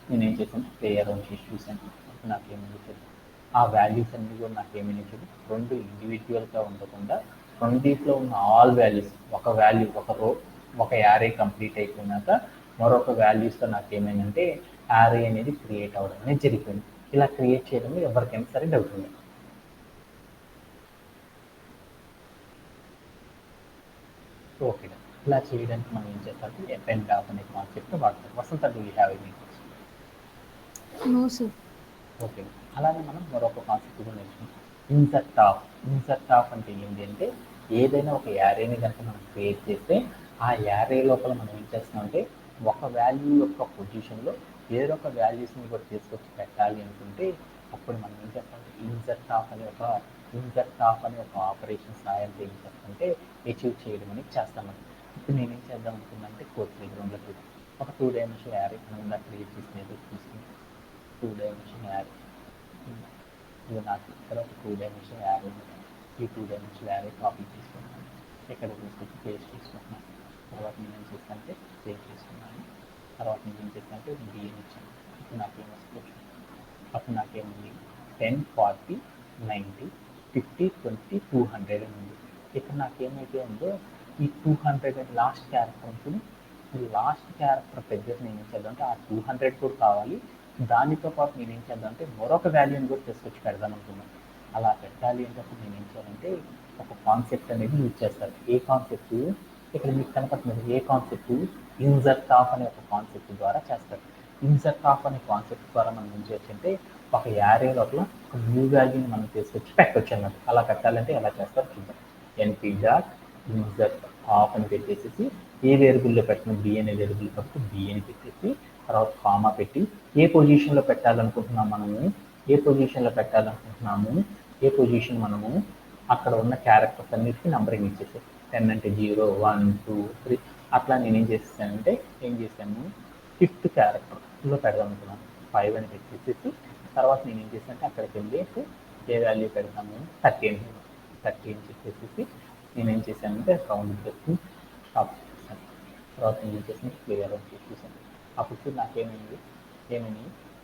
నేను ఏం చేశాను ప్లే అరౌండ్ చేసి చూశాను. నాకేమైనా చూద్దాం ఆ వాల్యూస్ అన్ని కూడా నాకేమైనా చూద్దాం రెండు ఇండివిజువల్గా ఉండకుండా రెండింటిలో ఉన్న ఆల్ వాల్యూస్ ఒక వాల్యూ ఒక యారే కంప్లీట్ అయిపోయినాక మరొక వాల్యూస్తో నాకేమైందంటే యారే అనేది క్రియేట్ అవ్వడం అనేది జరిగిపోయింది. ఇలా క్రియేట్ చేయడంలో ఎవరికైనా సరే డౌట్ ఉంది. ఓకే, ఇలా చేయడానికి మనం ఏం చేస్తామంటే అపెండ్ ఆఫ్ అనే కాన్సెప్ట్ వాడతాం. Vasantha do you have any? No sir. Okay, అలానే మనం మరొక కాన్సెప్ట్ కూడా నేర్చుకుంటాం, ఇన్సర్ట్ ఆఫ్ అంటే ఏంటి అంటే ఏదైనా ఒక యారేని కనుక మనం క్రియేట్ చేస్తే ఆ యారే లోపల మనం ఏం చేస్తామంటే ఒక వాల్యూ యొక్క పొజిషన్లో వేరొక వాల్యూస్ని కూడా తీసుకొచ్చి పెట్టాలి అనుకుంటే అప్పుడు మనం ఏం చేస్తామంటే ఇన్సర్ట్ ఆఫ్ అనే ఒక ఆపరేషన్ సాయంతో ఏం చేస్తామంటే అచీవ్ చేయడం అనేది చేస్తామండి. ఇప్పుడు నేనేం చేద్దాం అనుకున్నానంటే కోర్స్ బ్యాక్గ్రౌండ్లోకి ఒక 2 డైమెన్షనల్ యారే మనం క్రియేట్ చేసినది తీసుకుంటాం. 2 డైమెన్షనల్ యారే ఇది నాకు ఇక్కడ ఒక 2 డైమెన్షనల్ యారే ఉంది. ఈ 2 డైమెన్షనల్ యారే కాపీ చేసుకుంటున్నాను, ఇక్కడ తీసుకొచ్చి పేస్ట్ చేసుకుంటున్నాను. తర్వాత నేను ఏం చేస్తానంటే సేవ్ చేసుకున్నాను. తర్వాత నేను ఏం చేస్తానంటే బిఎన్ ఇచ్చాను. ఇప్పుడు నాకేం వస్తుంది, అప్పుడు నాకేముంది 10 40 90 50 20 200 అని ఉంది. ఇక్కడ నాకేమైతే ఉందో ఈ 200 అని లాస్ట్ క్యారెక్టర్ ఉంటుంది. ఈ లాస్ట్ క్యారెక్టర్ దగ్గర నేను ఏం చేద్దాం అంటే ఆ 200 కూడా కావాలి. దానితో పాటు నేను ఏం చేద్దాం అంటే మరొక వాల్యూని కూడా తీసుకొచ్చి పెడదాం అనుకున్నాను. అలా పెట్టాలి అంటే అప్పుడు నేను ఏం చేయాలంటే ఒక కాన్సెప్ట్ అనేది యూజ్ చేస్తాను. ఏ కాన్సెప్ట్ ఇక్కడ మీకు కనపడుతుంది, ఏ కాన్సెప్ట్ ఇన్సర్ట్ ఆఫ్ అనే ఒక కాన్సెప్ట్ ద్వారా చేస్తారు. ఇన్సర్ట్ ఆఫ్ అనే కాన్సెప్ట్ ద్వారా మనం ఏం చేయొచ్చు అంటే ఒక యారే లోపల ఒక న్యూ వాల్యూని మనం తీసుకొచ్చి పెట్టవచ్చు అన్నమాట. అలా పెట్టాలంటే ఎలా చేస్తారో చూద్దాం. ఎన్పీ డాట్ ఇన్సర్ట్ ఆఫ్ అని పెట్టేసి ఏ వేరియబుల్లో పెట్టిన బి అనే వేరియబుల్ కాబట్టి బి అని పెట్టేసి తర్వాత కామా పెట్టి ఏ పొజిషన్లో పెట్టాలనుకుంటున్నాము ఏ పొజిషన్ మనము అక్కడ ఉన్న క్యారెక్టర్స్ అన్నిటికీ నంబరింగ్ ఇచ్చేసాం. 10 అంటే 0 1 2 3 అట్లా నేను ఏం చేశాను 5th క్యారెక్టర్లో పెడదాం అనుకున్నాను. 5 అని పెట్టేసి తర్వాత నేను ఏం చేశానంటే అక్కడికి వెళ్ళేసి ఏ వాల్యూ పెడతాము 30 అని చెప్పేసి నేను ఏం చేశానంటే రౌండ్ చేసి స్టాప్ చేశాను. తర్వాత నేను ఏం చేశాను క్లియర్ అని చూసాను. అప్పుడు నాకేమైంది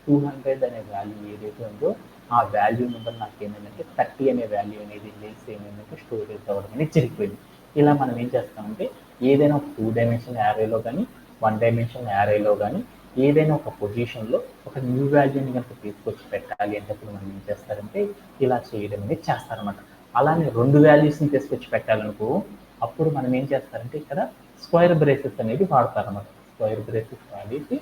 200 అనే వాల్యూ ఏదైతే ఉందో ఆ వాల్యూ నెంబర్ నాకేమైందంటే 30 అనే వాల్యూ అనేది లేస్ ఏమైందంటే స్టోరేజ్ అవ్వడం అనేది జరిగిపోయింది. ఇలా మనం ఏం చేస్తామంటే ఏదైనా ఒక 2 డైమెన్షనల్ యారేలో కానీ 1 డైమెన్షనల్ యారేలో కానీ ఏదైనా ఒక పొజిషన్లో ఒక న్యూ వాల్యూని కనుక తీసుకొచ్చి పెట్టాలి అంటే అప్పుడు మనం ఏం చేస్తారంటే ఇలా చేయడం అనేది చేస్తారన్నమాట. అలానే 2 వాల్యూస్ని తీసుకొచ్చి పెట్టాలనుకో అప్పుడు మనం ఏం చేస్తారంటే ఇక్కడ స్క్వేర్ బ్రేసెస్ అనేది వాడతారన్నమాట. స్క్వేర్ బ్రేసెస్ వాడేసి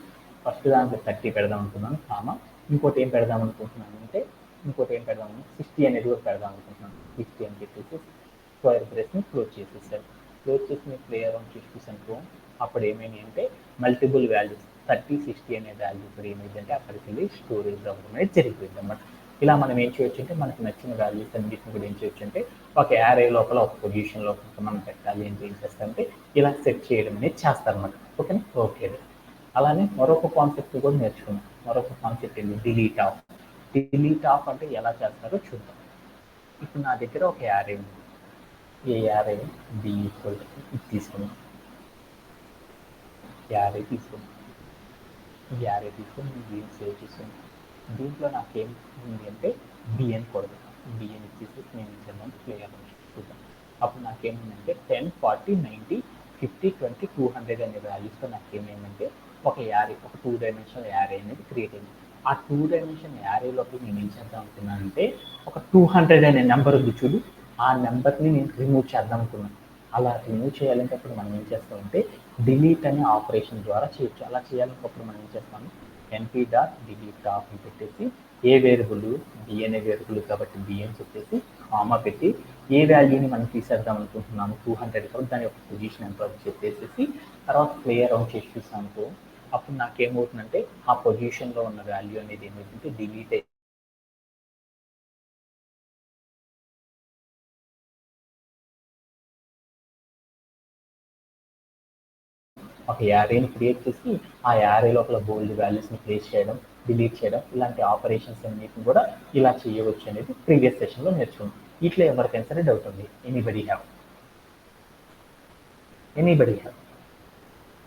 ఫస్ట్ దాంట్లో 30 పెడదాం అనుకున్నాను కామా ఇంకోటి ఏం పెడదాం అనుకుంటున్నాను అంటే 60 అనేది కూడా పెడదాం అనుకుంటున్నాను. 60 అని చెప్పేసి స్క్వేర్ బ్రేస్ని క్లోజ్ చేసేసాను. క్లోజ్ చేసి నేను ప్లే అరౌండ్ చూసాను. అప్పుడు ఏమైంది అంటే మల్టిపుల్ వాల్యూస్ 30 60 అనే వాల్యూ ఇప్పుడు ఏమైందంటే అక్కడికి వెళ్ళి స్టోరేజ్ అవ్వడం అనేది జరిగిపోయింది అన్నమాట. ఇలా మనం ఏం చేయొచ్చు అంటే మనకి నచ్చిన వాల్యూస్ అన్నిటిని కూడా ఏం చేయొచ్చు అంటే ఒక యారే లోపల ఒక పొజిషన్లో మనం పెట్టాలి అంటే ఏం చేస్తారంటే ఇలా సెట్ చేయడం అనేది చేస్తారన్నమాట. ఓకేనా? ఓకే. అలానే మరొక కాన్సెప్ట్ కూడా నేర్చుకున్నాం. మరొక కాన్సెప్ట్ ఏంటి, డిలీట్ ఆఫ్. డిలీట్ ఆఫ్ అంటే ఎలా చేస్తారో చూద్దాం. ఇప్పుడు నా దగ్గర ఒక యారే ఉంది. ఏ యారే బి ఈక్వల్ ఇది తీసుకున్నాం. యారే తీసుకున్నాం. ఈ యారే తీసుకుని నేను దీన్ని సేవ్ చేసాను. దీంట్లో నాకేం ఉంది అంటే బిఎన్ కొడతాను. బిఎన్ ఇచ్చేసి నేను ఇచ్చేద్దాం ప్లేయర్ చూద్దాం. అప్పుడు నాకేముందంటే 10, 40, 90, 50, 20, 200 అనే వాల్యూస్తో నాకేమేమంటే ఒక యారే, ఒక 2 డైమెన్షనల్ యారే అనేది క్రియేట్ అయింది. ఆ 2 డైమెన్షనల్ యారేలోకి నేను ఏం చేద్దాం అనుకున్నానంటే ఒక 200 అనే నెంబర్ ఉంది చూడు, ఆ నెంబర్ని నేను రిమూవ్ చేద్దాం అనుకున్నాను. అలా రిమూవ్ చేయాలంటే అప్పుడు మనం ఏం చేస్తామంటే డిలీట్ అనే ఆపరేషన్ ద్వారా చేయొచ్చు. అలా చేయాలన్నప్పుడు మనం ఏం చేస్తాము, ఎన్పీ డాట్ డిలీట్ ఆఫ్ అని పెట్టేసి ఏ వేరియబుల్ బిఎన్ వేరియబుల్ కాబట్టి బిఎన్ చెప్పేసి కామా పెట్టి ఏ వాల్యూని మనం తీసేద్దాం అనుకుంటున్నాము 200 కాబట్టి దాని యొక్క పొజిషన్ ఎంత చెప్పేసి తర్వాత ప్లే అరౌండ్ చేసి చూసాము. అప్పుడు నాకేమవుతుందంటే ఆ పొజిషన్లో ఉన్న వాల్యూ అనేది ఏమవుతుందంటే డిలీట్ అయ్యి ఒక యారేని క్రియేట్ చేసి ఆ యారే లోపల బోల్డ్ వాల్యూస్ని ప్లేస్ చేయడం, డిలీట్ చేయడం, ఇలాంటి ఆపరేషన్స్ అన్నిటిని కూడా ఇలా చేయవచ్చు అనేది ప్రీవియస్ సెషన్లో నేర్చుకున్నాం. ఇట్లా ఎవరికైనా సరే డౌట్ ఉంది? Anybody have?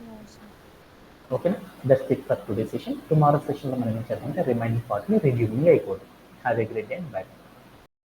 No, sir. ఓకేనా? That's it for today session. Tomorrow సెషన్లో మనం ఏం చేద్దామంటే రిమైనింగ్ పార్ట్ని రివ్యూమింగ్ అయిపోతుంది. Have a great day and by.